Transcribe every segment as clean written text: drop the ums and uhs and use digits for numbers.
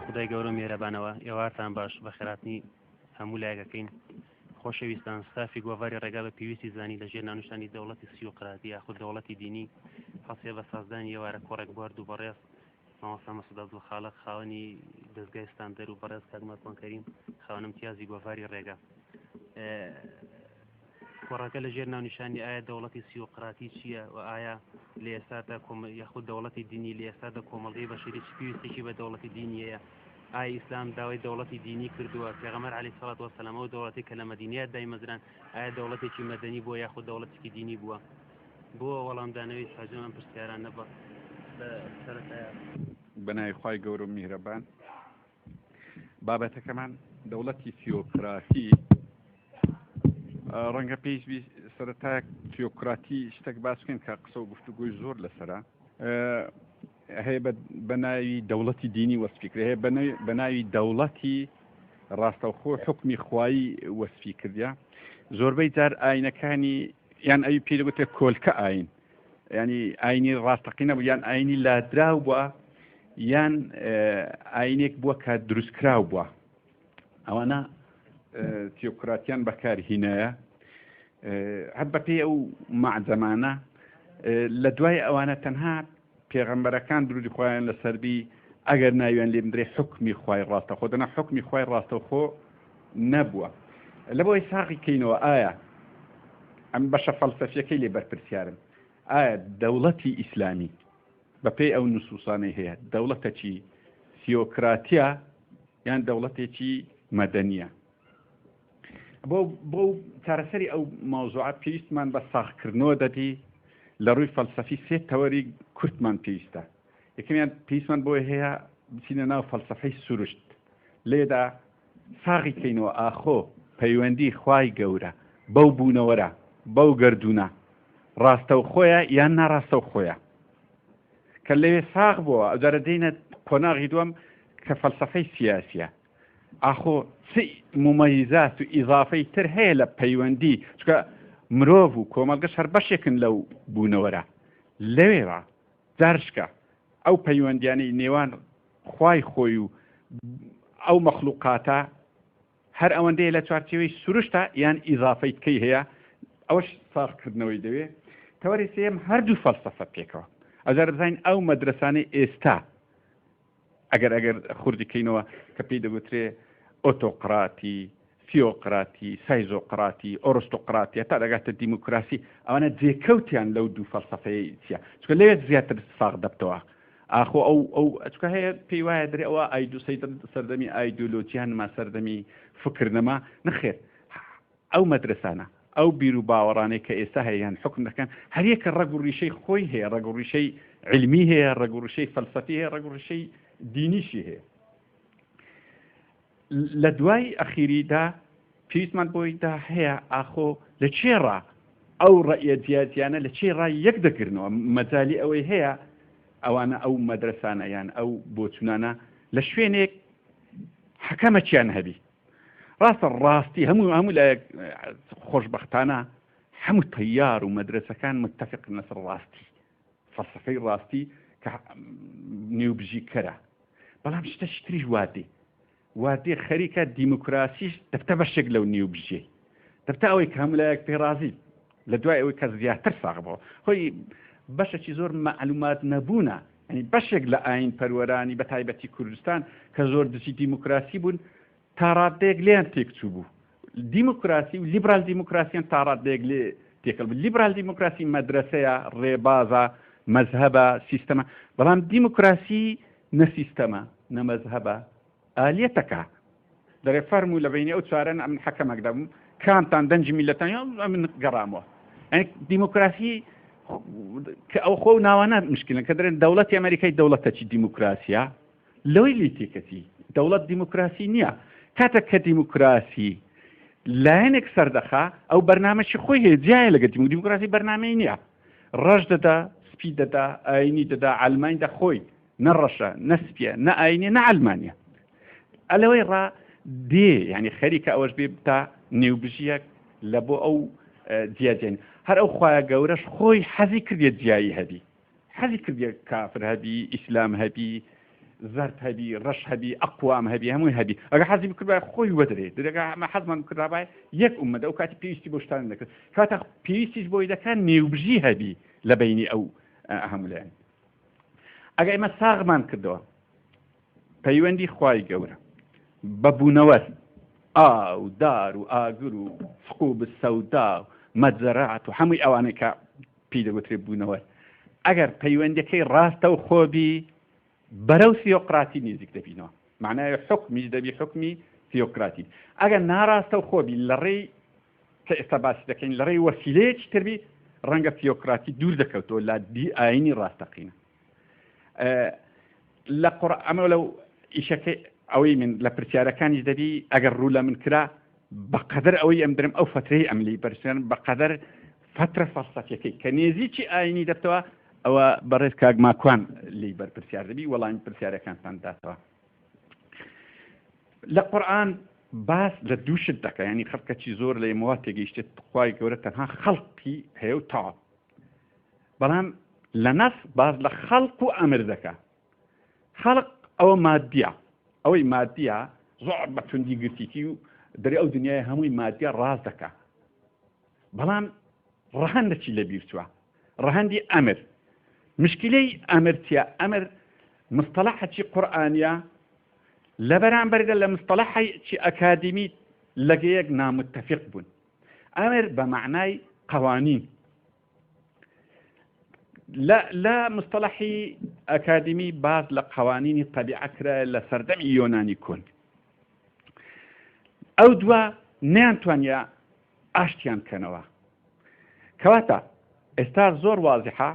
خدای گەورە میێرەبانەوە ئێوارتان باش بە خێراتنی هەموو لایەکەکەین خۆشەویستان ستافی گۆڤاری ڕێگا بە پێویستی زانی لەژێر ناونیشانی دەوڵەتی سیۆقراتی یاخود دەوڵەتی دینی هەڵسێ بە سازدانی ئێوارە کۆڕێک بوارد و بەڕێز مامۆستا مەسعود عەبدولخالق خاوەنی دەستگای ستاندەر و بەڕێز کاک مەتوان کەریم خاوەن امتیازی گۆڤاری ڕێگا کۆڕەکە لەژێر ناونیشانی ئایا دەوڵەتی سیۆقراتی چییە و ئایا لە ئێستادا یاخود دەوڵەتی دینی لە ئێستادا کۆمەڵگەی بەشەری پێویستێکی بە دەوڵەتی دینیەیە ئایا ئیسلام داوای دەوڵەتی دینی کردووە پێغەمبەر عەلەیهی سەڵات وەسەلام ئەو دەوڵەتی کە لە مەدینەیە دایمەزران ئایا دەوڵەتێکی مەدەنی بووە یاخود دەوڵەتێکی دینی بووە بۆ وەڵامدانەوەی ساجەمان پرسیاران نەبە سەرەتایە بەناوی خوای گەورە و میهرەبان بابەتەکەمان دەوڵەتی تیۆکراتی ڕەنگە پێویست سەرەتایە تیۆکراتی شتێک باس بکەین کە قسە و گفتوگۆی زۆر لەسەرە هەیە بە ناوی دەوڵەتی دینی وەسفیکرد هەیە بە ناوی دەوڵەتی ڕاستەوخۆ حکمی خوایی وەسفی کردیا زۆربەی جار ئاینەکانی یان ئەوی پێدەگوتێت کۆلکە ئاین ینی ئاینی ڕاستەقینە بوو یان ئاینی لادراو بووە یان ئاینێک بووە کە دروستکراو بووە ئەوانە تیۆکراتیان بەکارهینایە هەر بەپێی ئەو مەعجەمانە لە دوای ئەوانە تەنها پێغەمبەرەکان درودی خۆیان لەسەربی ئەگەر ناویان لێ بدرێ حکمی خوای ڕاستەخۆ دەنا حکمی خوای ڕاستەخۆ نەبووە لە بۆی ساقی کەینەوە ئایا ئەم بەشە فەلسەفیەکەی لێ بەرپرسیارم ئایا دەوڵەتی ئیسلامی بەپێی ئەو نوسوسانەی هەیە دەوڵەتێکی تیۆکراتیە یان دەوڵەتێکی مەدەنیە بۆ چارەسەری ئەو ماوزوعات پێویستمان بە ساغکردنەوە دەدی لە ڕووی فەلسەفی سێ تەوەری کورتمان پێویستە یەکەمیان پێویستمان بۆی هەیە بچینە ناو فەلسەفەی سروشت لێدا ساغی کەینەوە ئاخۆ پەیوەندی خوای گەورە بەو بوونەوەرە بەو گەردوونە ڕاستەوخۆیە یان ناڕاستەوخۆیە کە لەوێ ساغ بووە ئەوجارە دێنە قۆناغی دووەم کە فەلسەفەی سیاسیە ئاخۆ چ ممەیزات و ئیضافەی تر هەیە لە پەیوەندی چکە مرۆڤ و کۆمەلگەش هەر بەشێکن لەو بوونەوەرە لەوێرە جارشکە ئەو پەیوەندیانەی نێوان خوای خۆی و ئەو مەخلوقاتە هەر ئەوەندەیە لە چوارچێوەی سروشتە یان ئیضافەی تکەی هەیە ئەوەش ساغکردنەوەی دەوێ تەوەری سێم هەردوو فەلسەفە پێکەوە ئەجار بزانین ئەو مەدرسانەی ئێستا ئەگەر خوردیکەینەوە کە پێی دەگوترێ ئۆتۆقراتی تیۆقراتی سایزۆقراتی ئۆرستۆقراتی تا دەگاتە دیموکراسی ئەوانە جێکەوتیان لەو دوو فەلسەفەیە چیە چکە لەوێت زیاتر ساغ دەبتەوە ئاخۆ ئەو چکە هەیە پێی وایە درێ ئەوە سەردەمی ئایدۆلۆجیانما سەردەمی فکرنەما نەخێر ئەو مەدرسانە ئەو بیر و باوەڕانەی کە ئێستا هەیەیان حکم دەکەن هەریەکە ڕەگ و ڕیشەی خۆی هەیە ڕەگ و ڕیشەی علمی هەیە ڕەگ و ڕیشەی فەلسەفی هەیە ڕەگ و ڕیشەی دینیشی هەیە لە دوای ئەخیریدا پێویستمان بۆیدا هەیە ئاخۆ لە چێڕا ئەو ڕەئیە جیاتیانە لە چێڕا یەک دەگرنەوە مەجالی ئەوەی هەیە ئەوانە ئەو مەدرسانە یان ئەو بۆچوونانە لە شوێنێک حەکەمەچیان هەبی ڕاستی هەموو لە خۆشبەختانە هەموو تەیار و مەدرسەکان متتەفقن لەسەر ڕاستی فەلسەفەی ڕاستی کە نێوبژیکەرە بەڵام شتەشی تریش وادێ خەریکە دیموکراسیش دەبتە بەشێک لەو نێوبژێ دەبتە ئەوەی کە هەموو لایەک پێڕازی لە دوای ئەوەی کە زیاتر ساغ بووە خۆی بەشێکی زۆر معلومات نەبوونە ینی بەشێک لە ئاین پەروەرانی بە تایبەتی کوردستان کە زۆر دژی دیموکراسی بوون تا ڕادەیەک لێیان تێکچوو بوو دیموکراسی و لیبرال دیموکراسیان تا ڕادەیەک لێ تێکەڵ بوو لیبرال دیموکراسی مەدرسەیە ڕێبازە مەذهبە سیستەمە بەڵام دیموکراسی نەسیستەمە نەمەذهبە ئالێتەکە دەرێ فەرموو لە بینی ئەو چارەن ئەم حەکەمەکدا بووم کامتان دەنجی میلەتان من گەڕامەوە یعنی دیموکراسی کە ئەو خۆ ناوانە مشکلن کە دەرێن دەوڵەتی ئەمریکای دەوڵەتەکی دیموکراسیە لەوەی لی تێکەتی دەوڵەت دیموکراسی نییە کاتێک کە دیموکراسی لایەنێک سەردەخا ئەو بەرنامەی خۆی هەیە جیایە لەگە دیموکراسی بەرنامەی نییە ڕەش دەدا سپی دەدا ئاینی دەدا ئەلمانیا خۆی نەڕەشە نەسپیە نە ئاینێ نە ئەلمانیا ئەلەوەی ڕا دێ ینی خەریکە ئەوەش بێ تا نێوبژیەک لە بۆ ئەو جیاجێن هەر ئەو خوایە گەورەش خۆی حەزی کردێت جیایی هەبی حەزی کردێت کافر هەبی ئیسلام هەبی زرد هەبی ڕەش هەبی ئەقوام هەبی هەمووی هەبی ئەگە حەزی بکردبای خۆی وەدرێت دەگە حەزمان بکردابای یەک ئومەدە ئەو کاتی پێویستی بۆ شتان دەکرد کاتە پێویستیش بۆی دەکات نێوبژی هەبی لە بینی ئەو هەمولایەن ئەگە ئێمە ساغمان کردەوە پەیوەندی خوای گەورە بەبوونەوەر ئاو دار و ئاگر و فقوب السەودا و مەجزەرات و هەمووی ئەوانەی کە پێی دەگوترێت بوونەوەر ئەگەر پەیوەندەکەی ڕاستە و خۆبی بەرەو تیۆقراتی نزیک دەبینەوە معنای حکمیش دەبی حکمی تیۆقراتی ئەگەر ناڕاستە و خۆبی لە ڕێی کە ئێستا باسی دەکەین لە ڕێی وەسیلەیەکی تربی ڕەنگە تیۆقراتی دوور دەکەوتەوە لە ئاینی ڕاستەقینە لە ئەمە لەو ئیشەکەی ئەوەی من لە پرسیارەکانی دەبی ئەگەر ڕوو لە من کرا بەقەدر ئەوەی ئەم درم ئەو فترەی ئەملی بەرسیان بەقەدر فترە فەلسەفیەکەی کە نێزیکی ئاینی دەبتەوە ئەوە بەڕێز کاگماکوان لی بەرپرسیار دەبی وەڵامی پرسیارەکانتان داتەوە لە قورئان باس لە دووشت دەکە ینی خەڵکەکی زۆر لە ئێمەوە تێگەیشتێت خوای گەورە تەنها خەڵقی هەیە و تاوا بەڵام لە نەس باز لە خەڵق و ئەمر دەکە خەڵق ئەوە مادیە ئەوەی مادیە زۆر بە توندی گرتیکی و دەری ئەو دنیای هەمووی مادیە ڕاز دەکە بەڵام ڕەهەندێکی لە بیر چووە ڕەهەندی ئەمر مشکلەی ئەمرتیە ئەمر مستەڵەحێکی قورئانیە لە بەرامبەردا لە مستەڵەحێکی ئەکادمی لەگەیەک نامتەفق بوون ئەمر بە معنای قوانین لا مصطلحی ئەکادمی باز لە قوانینی طبیعە کرا لە سەردەمی یۆنانی کۆن ئەو دووە نەیانتوانیا ئاشتیان کەنەوە کەواتە ئێستا زۆر وازحە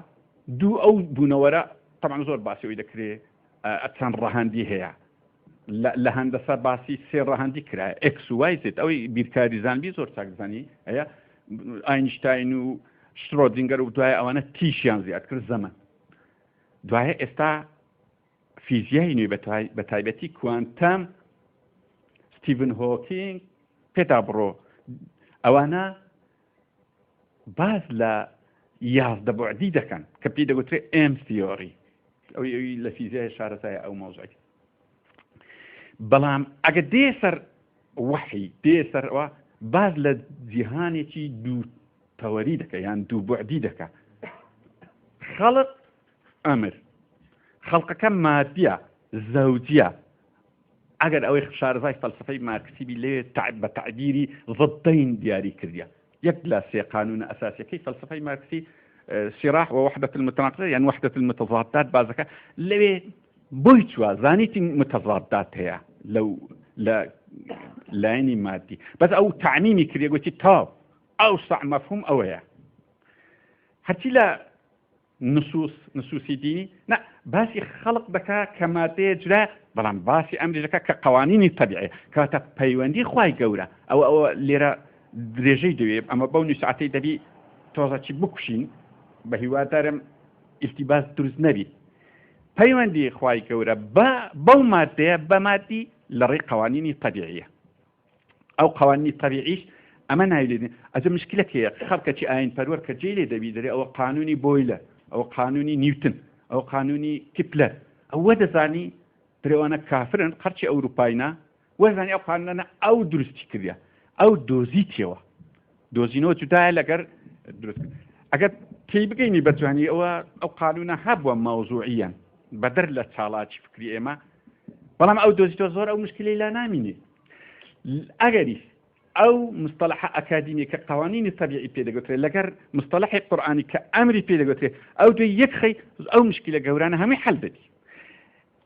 دوو ئەو بوونەوەرە طبعا زۆر باسیەوەی دەکرێت چەند ڕەهەندی هەیە لە هەندەسە باسی سێ ڕەهەندی کرا ئێکس و وای زێت ئەوەی بیرکاری زانبی زۆر چاکزانی هەیە ئاینشتاین و شرۆدینگەر و دوای ئەوانە تیشیان زیاد کرد زەمن دوایە ئێستا فیزیای نوێ بە تایبەتی کوانتەم ستیڤن هۆکینگ پێدا بڕۆ ئەوانە باز لە یازدە بوعدی دەکەن کە پێی دەگوترێت ئێم تیۆری ئەوی لە فیزیای شارەزایە ئەو مۆزوعی بەڵام ئەگە دێ سەر وحی دێ سەرەوە باز لە جیهانێکی دوو تەوەری دەکە یان دوو بوعدی دەکە خەڵق ئەمر خەڵقەکە مادیە زەوجیە ئەگەر ئەوەی شارەزای فەلسفەی مارکسی لێ بە تعبیری ضدین دیاری کردیە یەک لە سێ قانون ئەساسیەکەی فەلسفەی مارکسی صراح ووحدة المتناقضات يعني وحدة المتضادات بازەکە لەوێ بۆی چووە زانیتی متضادات هەیە لەو لایەنی مادی بەس ئەو تعمیمی کردی گوتی تاو ئەوسع مەفهوم ئەوەیە هەرچی لە نصوصی دینی نه باسی خەڵق دەکا کە مادەیە جرا بەڵام باسی ئەمری دەکا کە قوانینی طبیعی کاتە پەیوەندی خوای گەورە ئەوە لێرە درێژەی دەوێت ئەمە بەو سعاتەی دەبی تۆزەکی بکوشین بە هیوادارم ئیلتیباس دروست نەبی پەیوەندی خوای گەورە بەو مادەیە بە مادی لە ڕێی قوانینی طبیعیە ئەو قوانینی طبیعیش ئەمە نایلێنێ ئەجە مشکلەت هەیە خەڵکەکی ئاین پەروەر کە جێ لێ دەبی دەرێ ئەوە قانونی بۆیلە ئەو قانونی نیوتن ئەو قانونی کیپلەر ئەوە دەزانی درێوانە کافرن خەرچی ئەوروپاینا وەزانی ئەو قانونانە ئەو دروستی کردیە ئەو دۆزیتیەوە دۆزینەوە جودایە لەگەر دروست ئەگەر پێی بگەینی بەجوانی ئەو قانونە هەبووە مەوزوعیان بەدەر لە چاڵاکی فکری ئێمە بەڵام ئەو دۆزیتەوە زۆر ئەو مشکلەی لا نامینێ ئەگەری ئەو مصطلح ئەکادیمی کە قوانینی طبیعی پێدەگوترێت لەگەر مصطلحی قورئانی کە ئەمری پێدەگوترێت ئەو دوی یەکخەی ئەو مشکلە گەورانە هەمووی حەل دەبی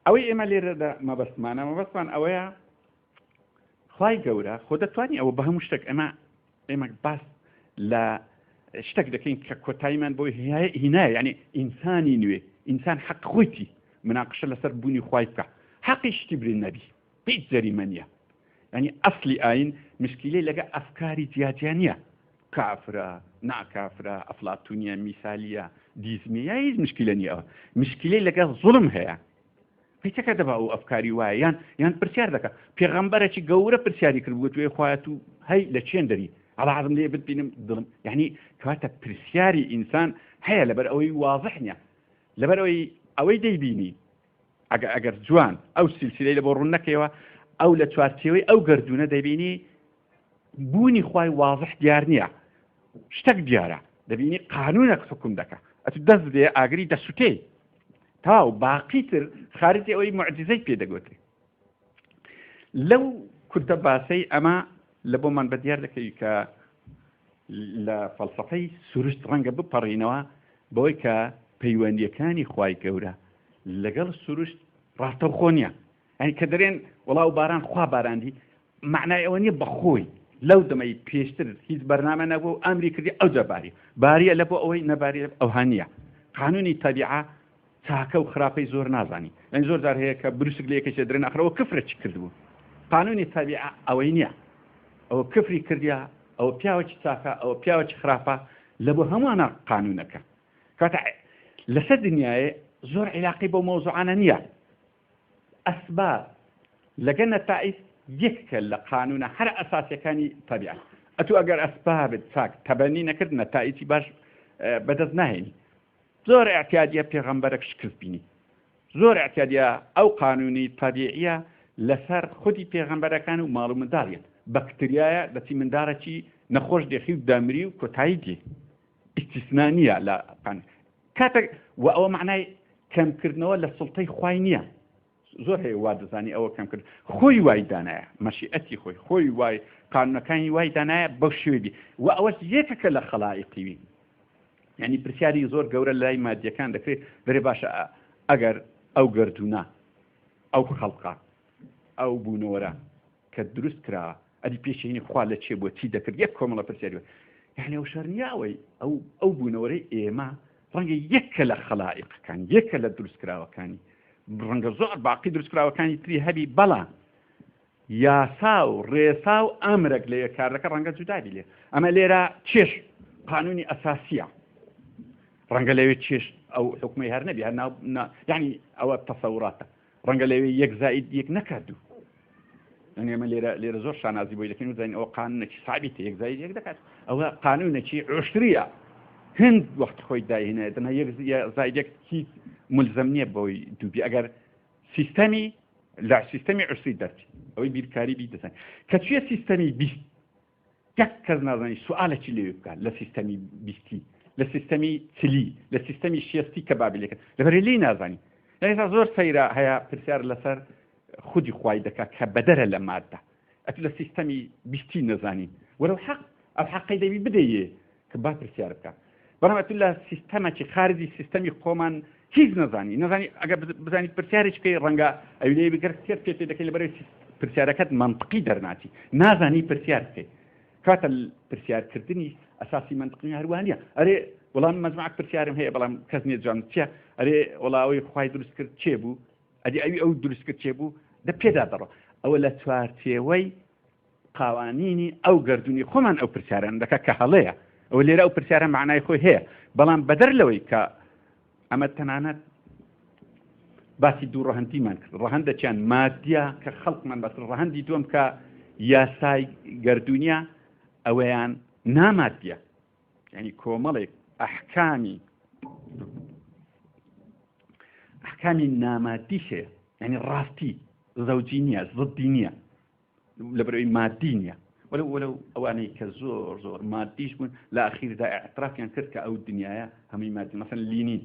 ئەوەی ئێمە لێرەدا مەبەستمان ئەوەیە خوای گەورە خۆ دەتوانی ئەوە بە هەموو شتێک ئێمە باس لە شتێک دەکەین کە کۆتاییمان بۆی هینایە یعنی ئینسانی نوێ ئینسان حەق خۆیتی مناقشە لەسەر بوونی خوای بکە حەقی شتی برین نەبی هیچ جەریمە نییە يعني أصلي آين مشكلة لقى أفكاري جياجانية كافرة ناكافرة أفلاطونية مثالية ديزمية هي مشكلة نية مشكلة لقى ظلم هي هيك كذا بقى أفكاري واي يعني برسيار ذاك في غمبرة شيء جورة برسياري كربوت وإخواته هاي لتشين دري على عظم ليه بدين ظلم يعني كواتا برسياري إنسان هي لبر أوي واضحني لبر أوي ديبيني ئەگەر جوان ئەو سلسلەی لە بۆ ڕوون نەکەوە ئەو لە چوارچێوەی ئەو گردونە دەبینی بوونی خوای واضح دیار نییە شتێک دیارە دەبینی قانونێک حکم دەکە ئەتو دەست دێ ئاگری دەسووتێ تاو باقی تر خارجی ئەوەی معجزەی پێدەگوتێ لەو کورتە باسەی ئەمە لە بۆمان بە دیار دەکەوی کە لە فەلسەفەی سروشت ڕەنگە بپەڕینەوە بەوەی کە پەیوەندیەکانی خوای گەورە لەگەڵ سروشت ڕاستەوخۆ نییە یعنی کە دەرێن وەڵاو باران خوا باراندی معنای ئەوە نییە بەخۆی لەو دەمەی پێشتر هیچ بەرنامە نەبوو ئەمری کردی ئەو جەباری باریە لە بۆ ئەوەی نەباری ئەوها نییە قانونی تەبیعە چاکە و خراپەی زۆر نازانی یعنی زۆر جار هەیە کە بروسک لە یەکێکە درێن ئەخرەوە کفرە چی کردبوو قانونی تەبیعە ئەوەی نییە ئەوە کفری کردیا ئەوە پیاوەکی چاکە ئەوە پیاوەکی خراپە لە بۆ هەمووانە قانونەکە کاتە لەسەر دنیاە زۆر علاقی بۆ مۆزوعانە نییە ئەسباب لەگە نەتائج یەککە لە قانونە هەر ئەساسیەکانی تەبیعە ئەتو ئەگەر ئەسبابت چاک تەبەنی نەکرد نەتائجی باش بەدەست ناهێنی زۆر اعتیادیە پێغەمبەرێک شکست بینی زۆر اعتیادیە ئەو قانونی تەبیعیە لەسەر خودی پێغەمبەرەکان و ماڵ و منداڵیت بەکتریایە دەچی منداڵێکی نەخۆش دێخی و دامری و کۆتایی دێ ئیستیسنانیە لە کاتێک و ئەوە معنای کەمکردنەوە لە سڵتەی خوای نییە زۆر هەیە وا دەزانی ئەوە کەم کرد خۆی وای دانایە مەشیئەتی خۆی وای قانونەکانی وای دانایە بەو شێوەی و ئەوەش یەکێکە لە خەلائقی یعنی پرسیاری زۆر گەورە لای مادیەکان دەکرێت بەرێ باشە ئەگەر ئەو گردونە ئەو خەڵقا ئەو بوونەوەرە کە دروست کراوە ئەدی پێشینی خوا لە چێ بۆ چی دەکرد یەک کۆمەڵە پرسیاری یعنی ئەو شەرنیاوەی ئەو بوونەوەرەی ئێمە ڕەنگە یەکە لە خەلائقەکان یەکە لە دروستکراوەکانی ڕەنگە زۆر باقی دروستکراوەکانی تری هەبی بەڵام یاسا و ڕێسا و ئەمرێک لە یەکارەکە ڕەنگە جودابی لێ ئەمە لێرە چێش قانونی ئەساسیە ڕەنگە لەوێ چێش ئەو حکومەی هەر نەبی هەر یعنی ئەوە تەسەوراتە ڕەنگە لەوێ یەک زائید یەک نەکاتوو يعني ما ليرة زور شانازي بوي لكن زين أو قانون شيء صعب يجزاي يقدر أو قانون شيء عشرية هند وقت خوي داي هنا إذا يجزاي كي ملزمني بوي دوبي أجر سيستمي لا سيستمي عشري درجة أو بيركاري بيدسان كتشي سيستمي بيست كذا نظني سؤال شيء اللي يبقى لا سيستمي بيستي لا سيستمي تلي لا سيستمي شيستي كبابي لكن لبرلي نظني يعني زور سيرة هيا برسيار لسر خودی خوای دەکا کە بەدەرە لە مادە ئەتو لە سیستەمی بیستی نەزانی وەرەو حەق ئەو حەقی دەبی بدەیە کە با پرسیار بکە بەڵام ئەتو لە سیستەمێکی خارجی سیستەمی خۆمان هیچ نەزانی ئەگەر بزانیت پرسیارێک بکەی ڕەنگە ئەو لێ بگەر سێر پێ دەکەی لەبەرەوەی پرسیارەکەت منطقی دەرناچی نازانی پرسیار بکەی کاتە پرسیارکردنی ئەساسی منطقی هەروانیە ئەرێ وەڵام مەجموعەک پرسیارم هەیە بەڵام کەس نییە جوان چییە ئەرێ وەڵاوی خوای دروست کرد چێ بوو ئەدی ئەو دروست کرد چێ بوو دە پێدا دەڕۆ ئەوە لە چوارچێوەی قاوانینی ئەو گردونی خۆمان ئەو پرسیاران دەکە کە هەڵەیە ئەوە لێرە ئەو پرسیارە معنای خۆی هەیە بەڵام بەدەر لەوەی کە ئەمە تەنانەت باسی دوو ڕەهەندیمان کرد ڕەهەندێکیان مادیە کە خەڵکمان باس ڕەهەندی دووەم کە یاسای گردونیە ئەوەیان نامادیە یعنی کۆمەڵێک ئەحکامی نامادیشەیە یعنی ڕاستی زەوجی نییە زدی نییە لەبەرەوەی مادی نییە وەلو ئەوانەی کە زۆر مادیش بوون لە ئاخیردا ئاعترافیان کرد کە ئەو دنیاە هەمووی مادی مەسەن لینین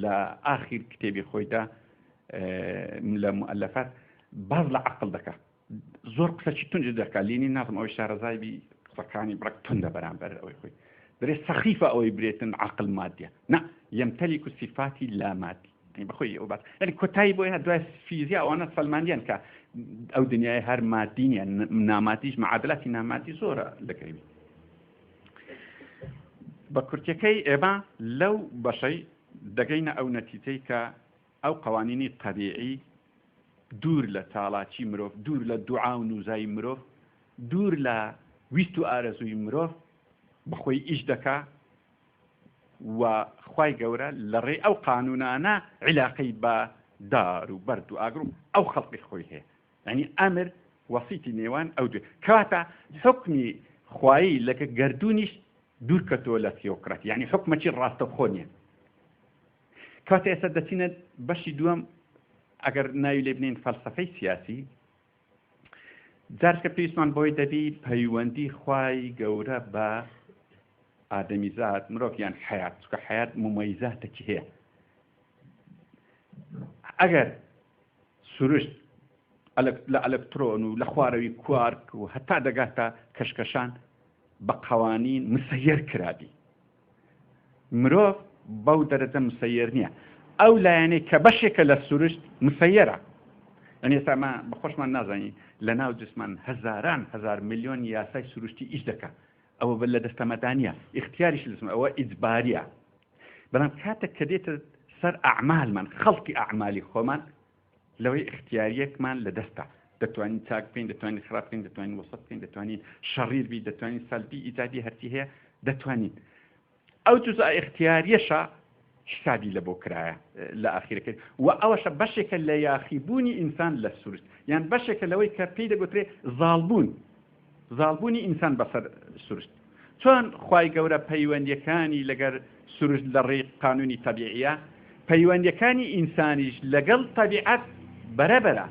لە ئاخیر کتێبی خۆیدا لە مؤلفات باز لە عەقڵ دەکات زۆر قسەی تونج دەکات لینین نازم ئەوەی شارەزایبی قسەکانی بڕک توندا بەرامبەر ئەوەی خۆی دەرێ سەخیفە ئەوەی برێتن عەقڵ مادیە نا يمتلك صفاتی لا مادی يعني بخوي أو بس يعني كتاي بويها دواس فيزياء وأنا سلمانيان كا أو دنيا هر مادين يعني ناماتيش معادلات ناماتي صورة لكريم بكرتكي إبا لو بشيء دقينا أو نتيجة كا أو قوانين طبيعي دور لتالاتي مروف دور للدعاء ونوزاي مروف دور لويستو آرزوي مروف بخوي إيش دكا وخوای گەورە لە ڕێ ئەو قانونانە علاقەی بە دار و بەرد و ئاگر و ئەو خەڵقی خۆی هەیە یعنی ئەمر وەسیتی نێوان ئەو دوێ کەواتە حکمی خوایی لەکە گردونیش دوور کەتەوە لە تیۆکراتی یعنی حکمەکی ڕاستەوخۆ نییە کەواتە ئێستا دەچینە بەشی دووەم ئەگەر ناوی لێ بنین فەلسەفەی سیاسی جارکە پێویستمان بۆی دەبی پەیوەندی خوای گەورە بە ئادەمیزاد مرۆڤیان حیات چونکە حیات ممەیزاتێکی هەیە ئەگەر سروشت لە ئەلکترۆن و لە خواروی کوارک و هەتا دەگاتە کەشکەشان بە قەوانین مسەیر کرابی مرۆڤ بەو دەرەجە مسەیر نییە ئەو لایەنەی کە بەشێکە لە سروشت مسەیرە ئەنی ئێستاما بەخۆشمان نازانی لە ناو جسمان هەزار ملیۆن یاسای سروشتی ئیش دەکات ئەوە بە لە دەستەمەدانیە اختیاریش لەسم ئەوە ئیجباریە بەڵام کاتێک کە دێتە سەر ئەعمالمان خەڵقی ئەعمالی خۆمان لەوەی اختیاریەکمان لە دەستە دەتوانین چاک بکەین دەتوانین خراپ بکەین دەتوانین وەسەط بکەین دەتوانین شەڕیر بی دەتوانین سەلبی ئیجادی هەرچی هەیە دەتوانین ئەو جزء اختیاریەشە حسابی لە بۆ کرایە لە ئاخیرەکەی و ئەوەشە بەشێکە لە یاخیبوونی ئینسان لە سروشت یان بەشێکە لەوەی کە پێی دەگوترێ زاڵبوونی ئینسان بەسەر سروشت چۆن خوای گەورە پەیوەندیەکانی لەگەر سروشت لە ڕێی قانونی تەبیعیە پەیوەندیەکانی ئینسانیش لەگەڵ تەبیعەت بەرەبەرە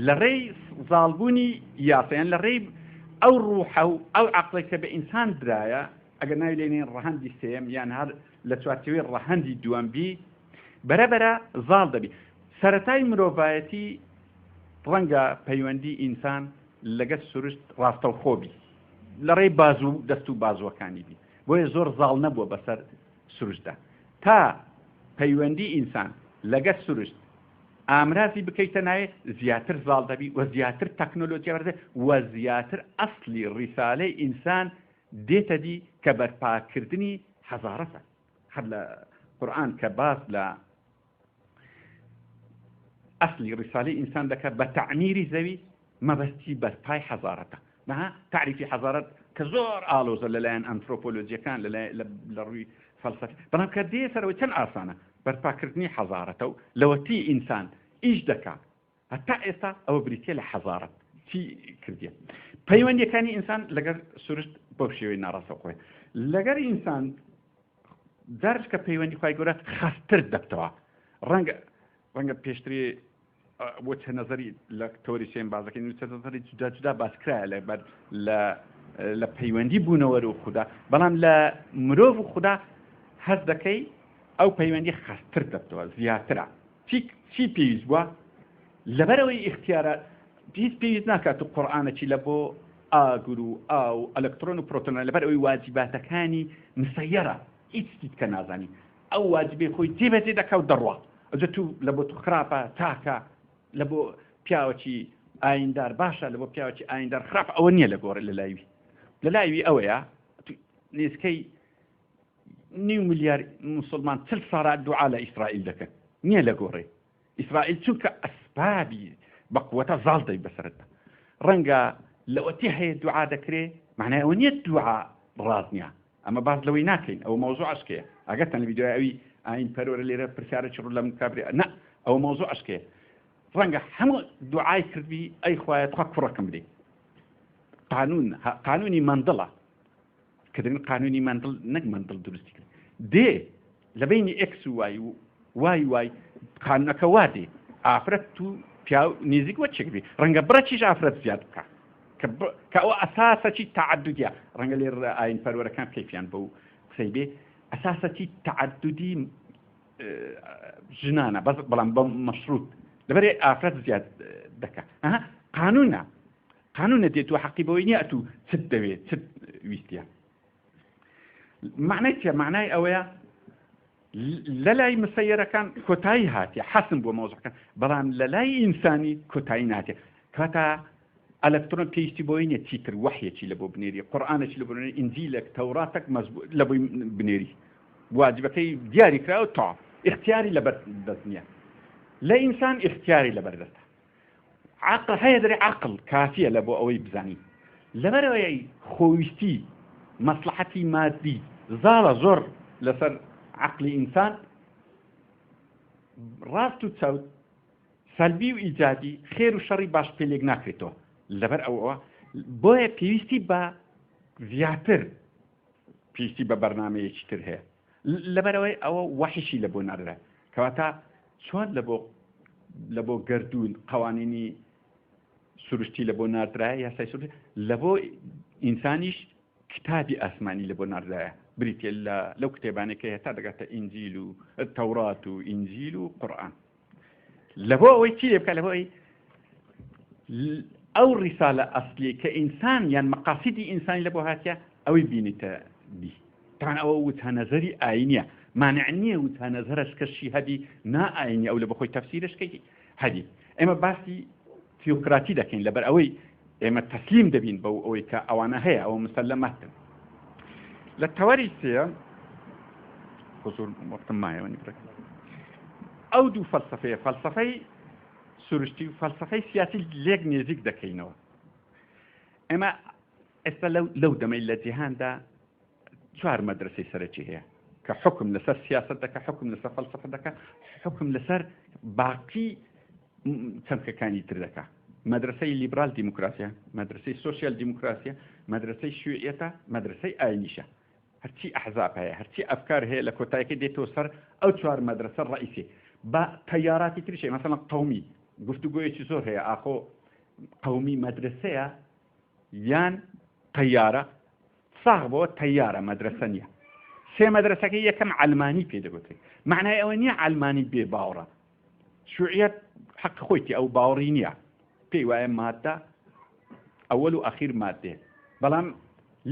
لە ڕێی زاڵبوونی یاسایان لە ڕێی ئەو ڕوحە و ئەو عەقڵێک کە بە ئینسان درایە ئەگەر ناوی لێنێن ڕەهەندی سێم یان هەر لە چوارچێوەی ڕەهەندی دووەمبی بەرەبەرە زاڵ دەبی سەرەتای مرۆڤایەتی ڕەنگە پەیوەندی ئینسان لەگەڵ سروشت ڕاستەوخۆبی لە ڕێی بازوو دەست و بازوەکانی بی بۆیە زۆر زاڵ نەبووە بەسەر سروشتدا تا پەیوەندی ئینسان لەگەڵ سروشت ئامرازی بکەیتە ناوێ زیاتر زاڵ دەبی و زیاتر تەکنۆلۆجیا بەردێ و زیاتر ئەسلی ڕیسالەی ئینسان دێتە دی کە بەرپاکردنی حەزارەتە هەر لە قورئان کە باس لە ئەسلی ڕیسالەی ئینسان دەکە بە تەعمیری زەوی مەبەستی بەرپای حەزارەتە نەها تعریفی حەزارەت کە زۆر ئالۆزە لەلایەن ئەنترۆپۆلۆجیەکان لە ڕووی فەلسەفی بەڵام کە دێ سەرەوەی چەند ئاسانە بەرپاکردنی حەزارەتە و لەوەتی ئینسان ئیش دەکات هەتا ئێستا ئەوە بریتە لە حەزارەت چی کردیە پەیوەندیەکانی ئینسان لەگەر سروشت بەو شێوەی ناڕاستەوخۆیە لەگەر ئینسان جارش کە پەیوەندی خوای گەورە خەستر دەبتەوە ڕەنگە پێشتری بۆ چە نەزەری لە تۆری سێم بازەکەی چە نەزەری جودا جودا باسکرایە لەبەر لە پەیوەندی بوونەوەرە و خوددا بەڵام لە مرۆڤ و خوددا هەز دەکەی ئەو پەیوەندی خەستر دەبتەوە زیاترە چی پێویست بووە لەبەرەوەی اختیارە هیچ پێویست ناکات و قورئانێکی لە بۆ ئاگر و ئاو ئەلکترۆن و پرۆتۆن لەبەر ئەوەی واجباتەکانی مسەیەرە هیچ کە نازانی ئەو واجبەی خۆی جێبەجێ دەکا و دەڕوا ئەجە تو لە بۆ تو خراپە تاکە لە بۆ پیاوەکی ئایندار باشە لە بۆ پیاوەکی ئایندار خراپ ئەوە نییە لە گۆڕ لە لایوی ئەوەیە نێزکەی 9 ملیار مسلمان 40 ساڵ دوعا لە ئیسرائیل دەکەن نییە لە گۆڕێ ئیسرائیل چونکە ئەسبابی بەقوەتە زاڵ دەی بەسەرەتە ڕەنگە لەوەتی هەیە دوعا دەکرێ معنای ئەوە نییە دوعا ڕاز نییە ئەمە باز لەوەی ناکەین ئەوە مەوزوع عشکەیە ئەگەرتەن لە ڤیدیۆی ئەوی ئاین پەرۆرە لێرە پرسیارێکی ڕوو لەم کابرێ نه ئەوە مەوزوع عشکەیە ڕەنگە هەموو دوعای کردبی ئەی خوایە تخوا کوڕەکەم بدەی قانونی مندڵە کردن قانونی مندڵ نەک مندڵ دروستی کرد دێ لە بینی ئێکس و وای قانونەکە وا دێ ئافرەت تو پیاو نزیک وە چێک بێ ڕەنگە بڕەچیش ئافرەت زیاد بکە کە ئەوە ئەساسەکی تەعەدودیە ڕەنگە لێر ئاین پەروەرەکان کەیفیان بەو قسەی بێ ئەساسەکی تەعەدودی ژنانە بەڵام بە مەشروط لەبەرێ ئافرەت زیاد دەکە قانونە دێت و حەقی بەوەی نییە ئەتوو چت دەوێت چت ویستیە معنای چیە معنای ئەوەیە لە لای مسەیەرەکان کۆتایی هاتیە حەسم بۆ مەوزوعەکان بەڵام لە لای ئینسانی کۆتایی ناتێ کاتە ئەلکترۆن پێویستی بۆی نییە چیتر وحیەکی لە بۆ بنێری قورئانێکی لە بۆ بنێری ئینجیلێک تەوراتێک لە بۆی بنێری واجبەکەی دیاری کراوە تا اختیاری لەبەر دەست نییە لە ئینسان اختیاری لەبەر دەستە عقل هەیە دەرێ عقل کافیە لە بۆ ئەوەی بزانی لەبەرەوەی خۆویستی مەسلحەتی مادی زاڵە زۆر لەسەر عقلی ئینسان ڕاست و چەوت سەلبی و ئیجادی خێر و شەڕی باش پێلێک ناکرێتەوە لەبەر ئەوە بۆیە پێویستی بە زیاتر پێویستی بە بەرنامەیەکی تر هەیە لەبەرەوەی ئەوە وحیشی لە بۆ نەدرا کەواتە چۆن لە بۆ لە بۆ گردون قوانینی سروشتی لە بۆ ناردرایە یاسای سروشتی لە بۆ ئینسانیش کتابی ئاسمانی لە بۆ ناردرایە بریتێ لەو کتێبانێکە هێتا دەگاتە ئینجیل و تەورات و ئینجیل و قورئان لە بۆ ئەوەی چی لێ بکات لە بۆ ئەوەی ئەو ڕیسالە ئەسلی کە ئینسان یان مەقاصدی ئینسانی لە بۆ هاتیە ئەوەی بینیتە بی تان ئەوە وتانەزەری ئاینیە مانع نییە وتانەزەرش کەشی هەدی نائینی ئەو لە بەخۆی تەفسیرشکەی هەدی ئێمە باسی تیۆکراتی دەکەین لەبەر ئەوەی ئێمە تەسلیم دەبین بەو ئەوەی کە ئەوانە هەیە ئەوە مسەلەماتن لە تەوەری سێ زۆر وەختم مایەوەنی بڕێک ئەو دوو فەلسەفەیە فەلسەفەی سروشتی و فەلسەفەی سیاسی لێک نێزیک دەکەینەوە ئێمە ئێستا لەو دەمەی لە جیهاندا 4 مەدرسەی سەرەکی هەیە کە حکم لەسەر سیاست دەکە حکم لەسەر فەلسەفە دەکە حکم لەسەر باقی چەمکەکانی تر دەکە مەدرسەی لیبرال دیموکراسیە مەدرسەی سۆسیال دیموکراسیە مەدرسەی شیوعیەتە مەدرسەی ئاینیشە هەرچی ئەحزاب هەیە هەرچی ئەفکار هەیە لە کۆتاییەکە دێتەوە سەر ئەو 4 مەدرسە ڕئیسی بە تەیاراتی تریشێ مەسەڵەن قەومی گفتوگۆیەکی زۆر هەیە ئاخۆ قەومی مەدرسەیە یان تەیارە ساغ بۆ تەیارە مەدرسە نییە سێ مەدرسەکەی یەکەم علمانی پێدەگوتێت معنای ئەوە نییە علمانی بێ باوەڕە شیوعیەت حەق خۆیتی ئەو باوەڕی نییە پێی وایە مادە ئەوەل و ئەخیر مادێ بەڵام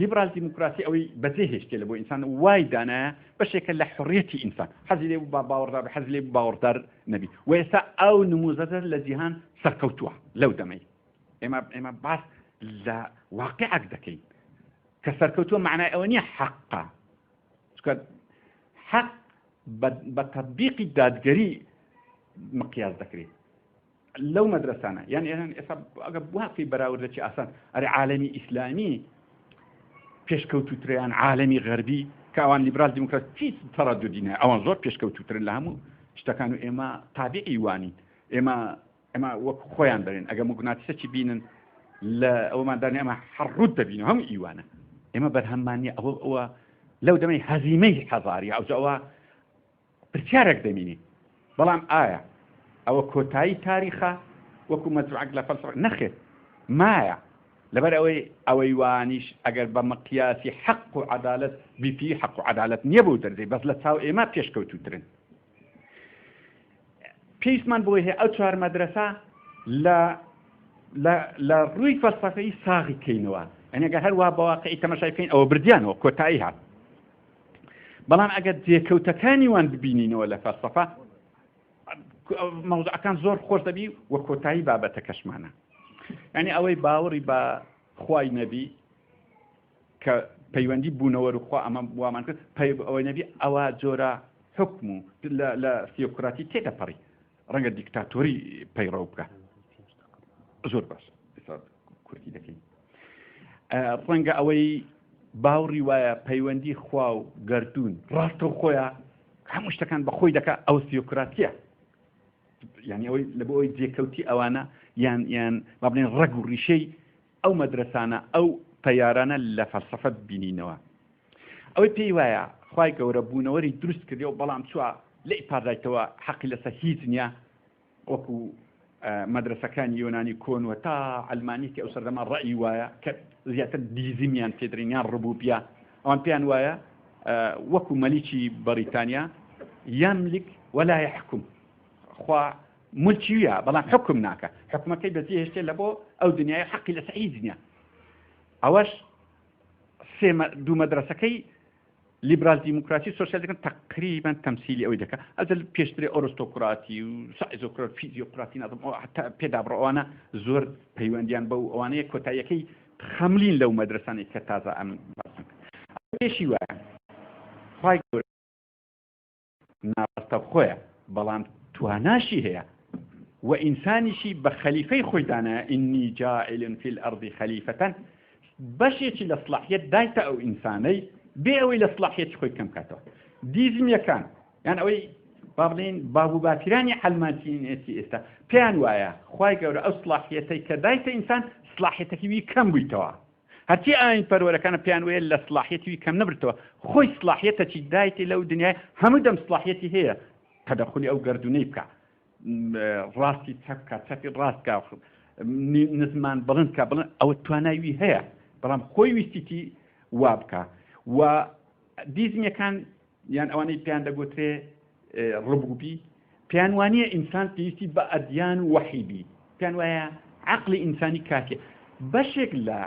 لیبرال دیموکراسی ئەوەی بەجێ هێشتێ لە بۆ ئینسان وای دانایە بەشێکە لە حڕیەتی ئینسان حەزی لێ با باوەڕدار حەز لێ باوەڕدار نەبی و ئێستا ئەو نموزەدە لە جیهان سەرکەوتووە لەو دەمەی ئێمە باس لە واقعەک دەکەین کە سەرکەوتووە معنای ئەوە نییە حەقا چکە حەق بە تەطبیقی دادگەری مقیاس دەکرێت لەو مەدرسانە یان ئێستا ئەگەر واقعی بەراوردەکی ئاسان ئەرێ عالەمی ئیسلامی پێشکەوتوتریان عالەمی غەربی کە ئەوان لیبرال دیموکراسی هیچ تەڕەدودی نییە ئەوان زۆر پێشکەوتوترن لە هەموو شتەکان و ئێمە تابعی وانین ئێمە وەک خۆیان بەرێن ئەگەر موگناتیسەکی بینن لە ئەوماندانی ئەمە حڕوت دەبینەوە هەموو ئیوانە ئێمە بەرهەممانیە ئەوە لەو دەمەی هەزیمەی حەزاریە ئەوە پرسیارێک دەمینی بەڵام ئایا ئەوە کۆتایی تاریخە وەکو مەزروعەک لە فەلسەفە نەخێت مایە لەبەر ئەوەی وانیش ئەگەر بە مقیاسی حەق و عەدالەت بیپی حەق و عەدالەت نییە بۆ دەرزێ بەس لە چاو ئێمە پێشکەوتوترن پێویستمان بۆی هەیە ئەو 4 مەدرسە لە ڕووی فەلسەفەی ساغی کەینەوە ئەنی ئەگەر هەروە بەواقعی تەماشای بکەین ئەوە بردیانەوە کۆتایی هات بەڵام ئەگەر جێکەوتەکانی وان ببینینەوە لە فەلسەفە مەوضوعەکان زۆر خۆش دەبی وە کۆتایی بابەتە کەشمانە یعنی ئەوەی باوەڕی بە خوای نەبی کە پەیوەندی بوونەوە و خوا ئەمە وامان کرد ئەوەی نەبی ئەوە جۆرە حکم و لە تیۆکراتی تێدەپەڕی ڕەنگە دیکتاتۆری پەیڕەو بکە زۆر باش کوردی دەکەین ڕەنگە ئەوەی باوڕی وایە پەیوەندی خوا و گەردون ڕاستە و خۆیە هەموو شتەکان بە خۆی دەکات ئەو تیۆکراتیە یعنی ئەوەی لە بۆ ئەوی جێکەوتی ئەوانە یان با بڵێن ڕەگ و ڕیشەی ئەو مەدرسانە ئەو تەیارانە لە فەلسەفە بینینەوە ئەوەی پێی وایە خوای گەورە بوونەوەری دروست کردەوە بەڵام چووە لێ پاردایتەوە حەقی لەسەر هیچ نییە وەکو مەدرسەکانی یۆنانی کۆنوە تا ئەلمانیکە ئەو سەردەما ڕەئی وایە کە زیاتر دیزیمیان پێدرێنیان ڕبوبیا ئەوان پێیان وایە وەکو مەلیکی بەریتانیا یەملک وەلا یەحکوم خوا ملکی ویە بەڵام حکم ناکە حکومەکەی بەجێ هێشتێ لە بۆ ئەو دنیای حەقی لەسەر هیچ نییە ئەوەش دوو مەدرسەکەی لیبرال دیموکراسی سۆسیال دەکەن تقریبا تەمسیلی ئەوەی دەکە ئەجل پێشترێ ئۆرستۆکراتی و سایزۆکرات فیزیۆکراتی نازم حتا پێدابڕەوانە زۆر پەیوەندیان بەو ئەوانەیە کۆتاییەکەی خەملین لەو مەدرسانێک کە تازە ئەم پێشی وایە خوای گەورە ناڕاستە خۆیە بەڵام تواناشی هەیە و ئینسانیشی بە خەلیفەی خۆی دانایە ئینی جاعل فی الأرض خەلیفەتەن بەشێکی لە صلاحیەت دایتە ئەو ئینسانەی بێ ئەوەی لە صلاحیەتی خۆی کەم کاتەوە دیزمیەکان یان ئەوەی با بڵێن بابووباتیرانی حەلماتینێتی ئێستا پێیان وایە خوای گەورە ئەو صلاحیەتەی کە دایتە ئینسان صلاحیەتەکەی وی کەم بوویتەوە هەرچی ئاین پەروەرەکانە پێیان وایە لە صلاحیەتی وی کەم نەبرتەوە خۆی صلاحیەتەکی دایتی لەو دنیای هەموو دەم صلاحیەتی هەیە تەدەخلی ئەو گەردونەی بکە ڕاستی چەکە چەکی ڕاستکە نزمان بڵندکە بڵند ئەوە تواناوی هەیە بەڵام خۆی ویستیتی وا بکە و دیزمیەکان یان ئەوانەی پێیان دەگوترێ ڕبوبی پێیان وانییە ئینسان پێویستی بە ئەدیان و وەحیبی پێیان وایە عەقڵی ئینسانی کافیە بەشێک لە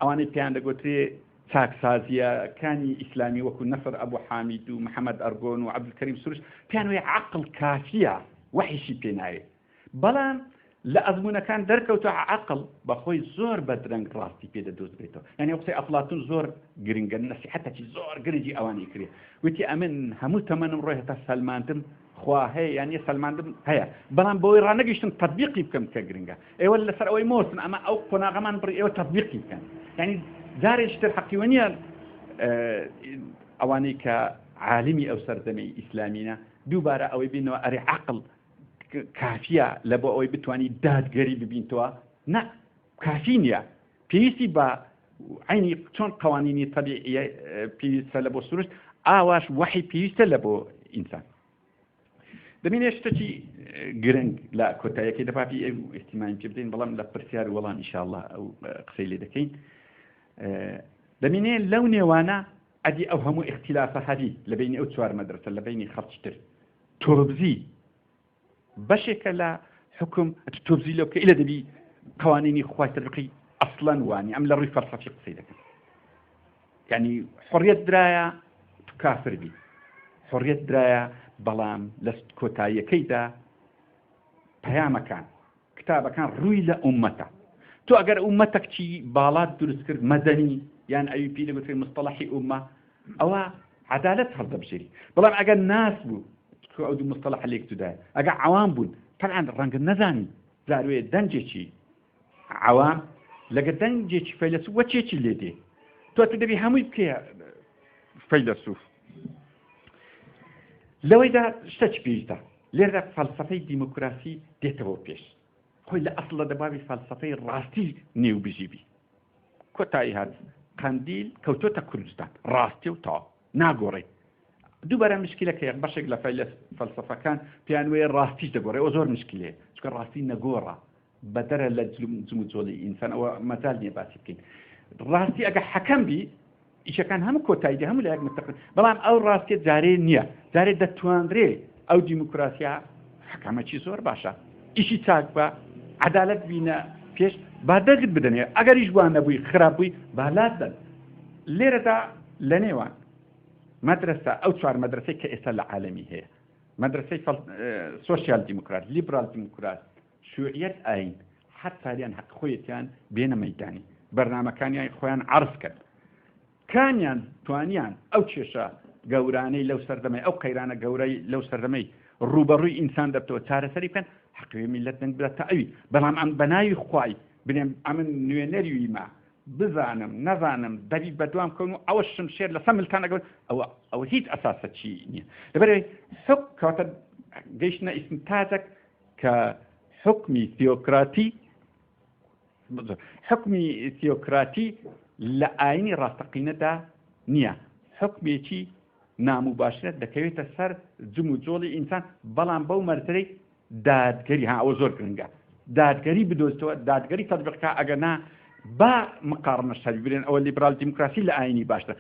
ئەوانەی پێیان دەگوترێ چاکسازیەکانی ئیسلامی وەکو نەسر ئەبوو حامید و محەممەد ئەرگۆن و عەبدولکەریم سروش پێیان وایە عەقڵ کافیە وەحیشی پێ ناوێت بەڵام لە ئەزمونەکان دەرکەوتە عەقڵ بەخۆی زۆر بەدرەنگ ڕاستی پێدەدۆزرێتەوە یعنی قسەی ئەفلااتون زۆر گرنگە نەسیحەتێکی زۆر گرنگی ئەوانی کرێ وتی ئەمن هەموو تەمەنم ڕۆی هەتا سەلماندم خوا هەیە یانی سەلماندم هەیە بەڵام بەوەی ڕانەگەیشتم تەطبیقی بکەم کە گرنگە ئێوە لەسەر ئەوەی مۆسن ئەمە ئەو قۆناغەمان بڕی ئێوە تەطبیقی بکەن یعنی جارێکتر حەقیوە نییە ئەوانەی کە عالمی ئەو سەردەمەی ئیسلامینە دووبارە ئەوەی بینەوە ئەرێ عەقڵ کافیە لە بۆ ئەوەی بتوانی دادگەری ببینتەوە نە کافی نییە پێویستی بە عینی چۆن قوانینی طبیعیە پێویستە لە بۆ سروشت ئاواش وحی پێویستە لە بۆ ئینسان دەمێنێ شتێکی گرنگ لە کۆتاییەکەی دەپاپی ئێستیمانی پێ بدەین بەڵام لە پرسیار وەڵام ئینشاءالله ئەو قسەی لێ دەکەین دەمێنێ لەو نێوانە ئەدی ئەو هەموو اختلافە هەری لە بینی ئەو چوار مەدرسە لە بینی خەڵکیتر تۆڕبزی بەشێکە لە حکم تۆبزی لەو کە ئیلە دەبی قوانینی خوای تەبیقی ئەسڵەن وانی ئەم لە ڕووی فەلسەفی قسەی دەکەن یعنی حڕیەت درایە تو کافر بی حڕیەت درایە بەڵام لە کۆتاییەکەیدا پەیامەکان کتابەکان ڕووی لە ئومەتە تۆ ئەگەر ئومەتێکی باڵات دروست کرد مەدەنی یان ئەوی پێ دەگوترێت مستەڵەحی ئومە ئەوە عەدالەت هەڵدەبژێری بەڵام ئەگەر ناس بوو ئەو دوو مستەڵەح لێک تودایە ئەگەر عەوام بوون طبعاً ڕەنگە نەزانی زاروێ دەنجێکی عەوام لەگەر دەنجێکی فەیلسوف وەچێکی لێ دێ تۆ دەبی هەمووی بکەیە فەیلسوف لەوەیدا شتێکی پێویستە لێرە فەلسەفەی دیموکراسی دێتەوە پێش خۆی لە ئەسڵە دەبابی فەلسەفەی ڕاستی نێوبژیبی کۆتایی هات قەندیل کەوتۆتە کوردستان ڕاستی و تاو ناگۆڕێ دووبارە مشکلەکە یەک بەشێک لە فەلسەفەکان پێیان وێ ڕاستیش دەگۆڕێ ئەوە زۆر مشکلەیە چونکە ڕاستی نەگۆڕە بەدەرە لە جم و جۆڵی ئینسان ئەوە مەجال نییە باسی بکەین ڕاستی ئەگە حەکەم بی ئیشەکان هەموو کۆتاییدە هەموو لە یەک متفق بەڵام ئەو ڕاستیە جارێ نییە جارێ دەتوانرێ ئەو دیموکراسیا حکامەکی زۆر باشە ئیشی چاک بە عەدالەت بینە پێش با دەرگت بدەنێ ئەگەریش وان نەبووی خراپ بووی بالات دەن لێرەدا لە نێوان مدرسة أو شوار مدرسة كإسا العالمي هي مدرسة سوشيال ديمقراط ليبرال ديمقراط شيوعية أين حتى لأن حق خويتان بين ميداني برنامج كان يعني خوان عرض كان يعني توانيان أو تشيشا قوراني لو سردمي أو قيرانا قوري لو سردمي الروبروي إنسان دبتو تارة سريبا حقيقي ملتنا بلا تأوي بلام عن بناي خواي بنام عمن نوينيريوي ما بزانم نزانم دەبی بەدوام کەون و ئەوە شمشێر لە سەملتان ئەگەون ئەوە هیچ ئەساسە چی نییە لەبەرەوەی حکم کەواتە گەیشتنە ئیسم تازێک کە حکمی تیۆکراتی لە ئاینی ڕاستەقینەدا نییە حکمێکی ناموباشرەت دەکەوێتە سەر جم و جۆڵی ئینسان بەڵام بەو مەرتەرەی دادگەری ئەوە زۆر گرنگە دادگەری بدۆزتەوە دادگەری تەطبیقکە ئەگەنا با مقارنة شريبين أو الليبرال ديمقراطي لآيني باشتر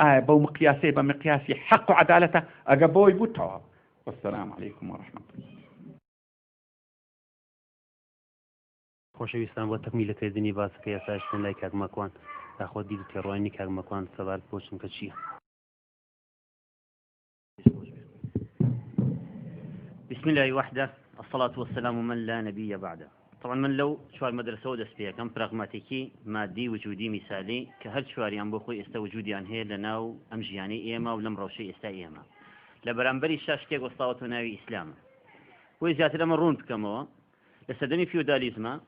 بو مقياسي بمقياسي حق وعدالته أقبوي بوتوا والسلام عليكم ورحمة الله خۆشەویستان بۆ تەکمیلە تێدنی باسەکە یاساشتن لای کاک مەکوان داخۆ دی و تێڕوانی کاک مەکوان سەبار بۆچم کە چییە بسم الله وحده الصلاة والسلام من لا نبي بعده طبعا من لو شوار مدرسة ودستيا كم براغماتيكي مادي وجودي مثالي كهر شواريان بوخوي استا وجوديان هي لناو امجياني ايما ولم روشي استا ايما لبرانبري شاشتيك وسطاوتو ناوي اسلام ويزيات لما رون بكمو لسدني فيوداليزما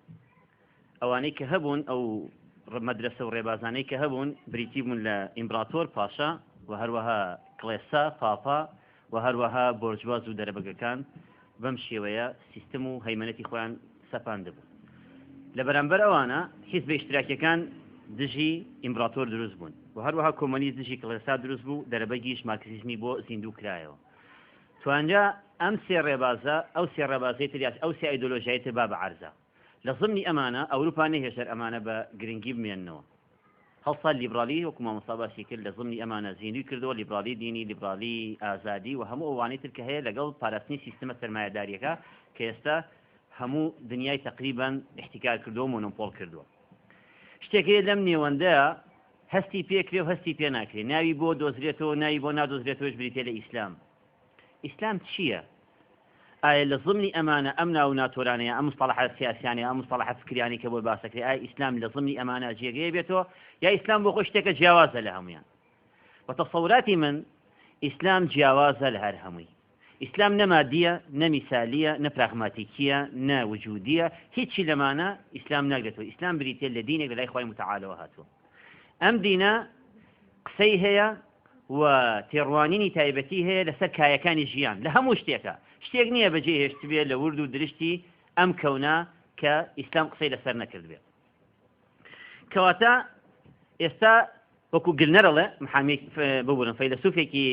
اواني كهبون او مدرسة وريبازاني كهبون بريتيبون لامبراطور باشا وهروها كليسا بابا وهروها بورجواز ودربقا كان بمشي ويا سيستمو هيمنتي خوان سەپاند بوو لە بەرامبەر ئەوانە حیزب ئیشتراکیەکان دژی ئیمبراتۆر دروست بوون و هەروەها کۆمۆنیست دژی کڵێسا دروست بوو دەرەبەگیش مارکسیزمی بۆ زیندوو کرایەوە توانجا ئەم سێ ڕێبازە ئەو سێ ڕێبازەی تریاس ئەو سێ ئایدۆلۆژیای تر با بە عەرزە لە ضمنی ئەمانە ئەوروپا نەهێشتر ئەمانە بە گرنگی بمێننەوە هەڵسا لیبرالی وەکو مامۆستا باسی کرد لە ضمنی ئەمانە زیینوی کردەوە لیبرالی دینی لیبرالی ئازادی و هەموو ئەوانەی تر کە هەیە لەگەڵ پاراستنی سیستەمە سەرمایەداریەکە کە ئێستا هەموو دنیای تقریبان احتیکار کردووە مۆنۆپۆل کردووە شتێکی لەم نێوەندەیە هەستی پێکرێ و هەستی پێ ناکرێ ناوی بۆ دۆزرێتەوە ناوی بۆ نادۆزرێتەوەش بریتێ لە ئیسلام ئیسلام چییە؟ ئایا لە ضمنی ئەمانە ئەم ناو ناتۆرانەیە ئەم مصطلحات سیاسیانە ئەم مصطلحات فکریانی کە بۆ باسەکرێ ئایا ئیسلام لە ضمنی ئەمانە جێگەیە بێتەوە یا ئیسلام بۆ خۆی شتێکە جیاوازە لە هەمویان بە تەسەوراتی من ئیسلام جیاوازە لە هەر هەمووی ئیسلام نەمادیە نەمیسالیە نەپراغماتیکیە نەوجودیە هیچی لەمانە ئیسلام ناگرێتەوە ئیسلام بریتێ لە دینێک لە لای خوای متعالەوە هاتووە ئەم دینە قسەی هەیە و تێڕوانینی تایبەتی هەیە لەسەر کایەکانی ژیان لە هەموو شتێکە شتێک نییە بەجێ هێشت بێت لە ورد و درشتی ئەم کەونا کە ئیسلام قسەی لەسەر نەکرد بێت کەواتە ئێستا وەکو گلنەرەڵێ محامی ببوورن فەیلسوفێکی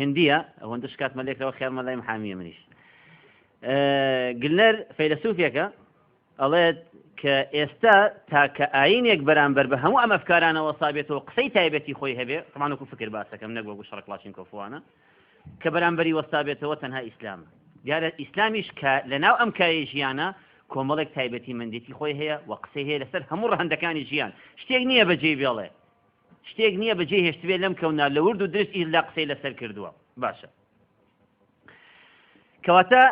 هندیە ئەوەندە شکات مەلێکەوە خێرمە لای محامیە منیش گلنەر فەیلسوفێکە ئەڵێت کە ئێستا تاکە ئاینێک بەرامبەر بە هەموو ئەم ئەفکارانەوە سابێتەوە قسەی تایبەتی خۆی هەبێ تەمانەکو فکر باسەکەم نەک وەکو شەڕکلاشین کۆفوانە کە بەرامبەری وەستابێتەوە تەنها ئیسلام دیارە ئیسلامیش کە لەناو ئەم کایە ژیانە کۆمەڵێک تایبەتی مندێتی خۆی هەیە و قسەی هەیە لەسەر هەموو ڕەهەندەکانی ژیان شتێک نییە بەجێ بێڵێ شتێک نییە بەجێ هێشتبێ لەم کەونا لە ورد و درست ئیلا قسەی لەسەر کردووە باشە کەواتە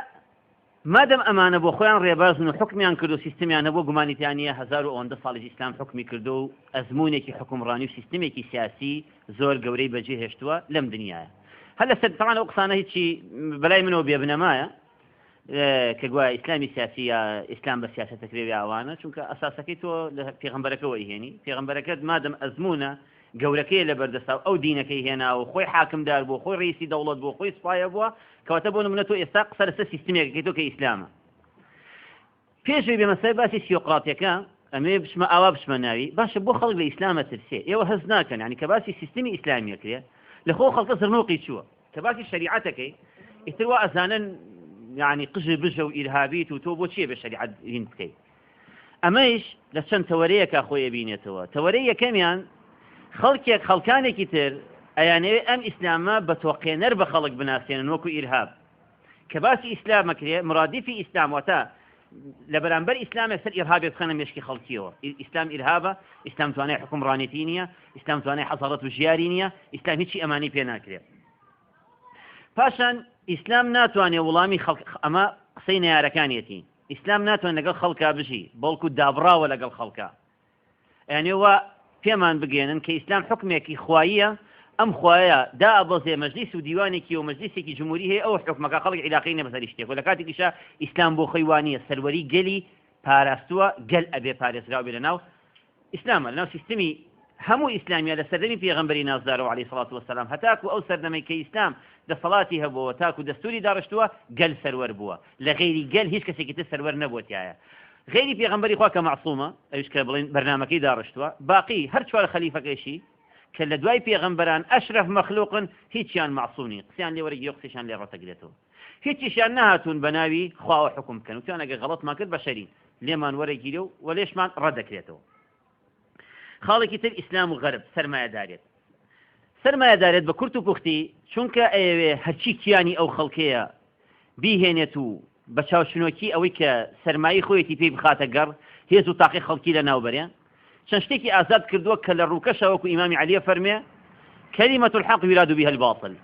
مادەم ئەمانە بۆ خۆیان ڕێبازن و حکمیان کرد و سیستمیان هەبوو گومانیتیانە 1900 ساڵی ئیسلام حکمی کردو و ئەزمونێکی حکومڕانی و سیستمێکی سیاسی زۆر گەورەی بەجێ هێشتووە لەم دنیاە هەر لەسەر تەمان ئەو قسانە هیچی بەلای منەوە بێبنەمایە کە گوایە ئیسلامی سیاسی یا ئیسلام بە سیاسەتەکرێوی ئەوانە چونکە ئەساسەکەی تۆ لە پێغەمبەرەکەەوە هێنی پێغەمبەرەکەت مادەم ئەزمونە گەورەکەی لە بەردەستا ئەو دینەکەی هێناوە خۆی حاکمدار بوو خۆی ڕئیسی دەوڵەت بوو خۆی سوپایە بووە کەواتە بۆ نمونە تۆ ئێستا قسە لەسەر سیستمێکەکەی تۆ کە ئیسلامە پێشوی بێمەسای باسی سیۆقراطیەکە ئەمێ بچمە ئاوا بچمە ناوی باشە بۆ خەڵک لە ئیسلامە ترسێ ئێوە هەز ناکەن ینی کە باسی سیستمی ئیسلامیەکرێ لە خۆ خەڵکە زرنۆقی چووە کە باسی شریعەتەکەی ئیتر وا ئەزانن يعني قژ بژە و ئیرهابیت و تۆ بۆ چییە بە شریعەت هین بکەیت ئەمەش لە چەند تەوەرەیەکە خۆی بینێتەوە تەوەرەی یەکەمیان خەڵکانێکی تر ئەیانەوێ ئەم ئیسلامە بە تۆقێنەر بە خەڵک بناسێنن وەکو ئیرهاب کە باسی ئیسلامەکرێ مرادیفی ئیسلام واتە لە بەرامبەر ئیسلامێک سەر ئیرهابێ بخەنە مێشکی خەڵکیەوە ئیسلام ئیرهابە ئیسلام توانای حکومڕانێتی نییە ئیسلام توانای حەزارەت و ژیاری نییە ئیسلام هیچی ئەمانی پێ ناکرێت پاشان ئیسلام ناتوانێت وڵامی ئەمە قسەی نەیارەکانیەتی ئیسلام ناتوانێت لەگەڵ خەڵکا بژی بەڵکو دابڕاوە لەگەڵ خەڵکا یانێوە پێمان بگێنن کە ئیسلام حکمێکی خواییە ئەم خوایە دا ئەبەزێ مەجلیس و دیوانێکی و مەجلیسێکی جمهوری هەیە ئەو حکمەکە خەڵک عیلاقی نەبەسەری شتێک و لە کاتێکیشا ئیسلام بۆ خۆی وانییە سەروەری گەلی پاراستووە گەل ئەبێ پارێزراو بێ لەناو ئیسلامە لەناو سیستمی هەموو ئیسلامیە لە سەردەمی پێغەمبەری نازدارەوە عەلەیهی سەڵات وەسەلام هەتاکو ئەو سەردەمەی کە ئیسلام دەسەڵاتی هەبووە تاکو دەستوری داڕشتووە گەل سەروەر بووە لە غەیری گەل هیچ کەسێکی تر سەروەر نەبووەتیایە غەیری پێغەمبەری خوا کە مەعسوومە ئەویش کە بڵێن بەرنامەکەی داڕشتووە باقی هەر چوار خەلیفەکەیشی کە لە دوای پێغەمبەران ئەشرەف مەخلوقن هیچیان مەعسوومی قسەیان لێ وەرەگیرێ و قسەیشان لێ ڕەتەگرێتەوە هیچیشیان نەهاتوون بە ناوی خواوە حکم بکەن وتیان ئەگەر غەڵەتمان کرد بەشەرین لێمان وەرەگیرێ و لێشمان ڕەدەکرێتەوە خاڵێکی تر ئیسلام و غەرب سەرمایەدارێت بە کورت و پوختی چونکە ئەوێ هەرچی کیانی ئەو خەڵکەیە بیهێنێت و بە چاوشنۆکی ئەوەی کە سەرمایی خۆیەتی پێی بخاتە گەڕ هێز و تاقی خەڵکی لە ناوبەریان چەند شتێکی ئازاد کردووە کە لە ڕووکەشەوەکو ئیمامی عەلیە فەرمێ کەلیمەت الحەق یوراد بها الباطل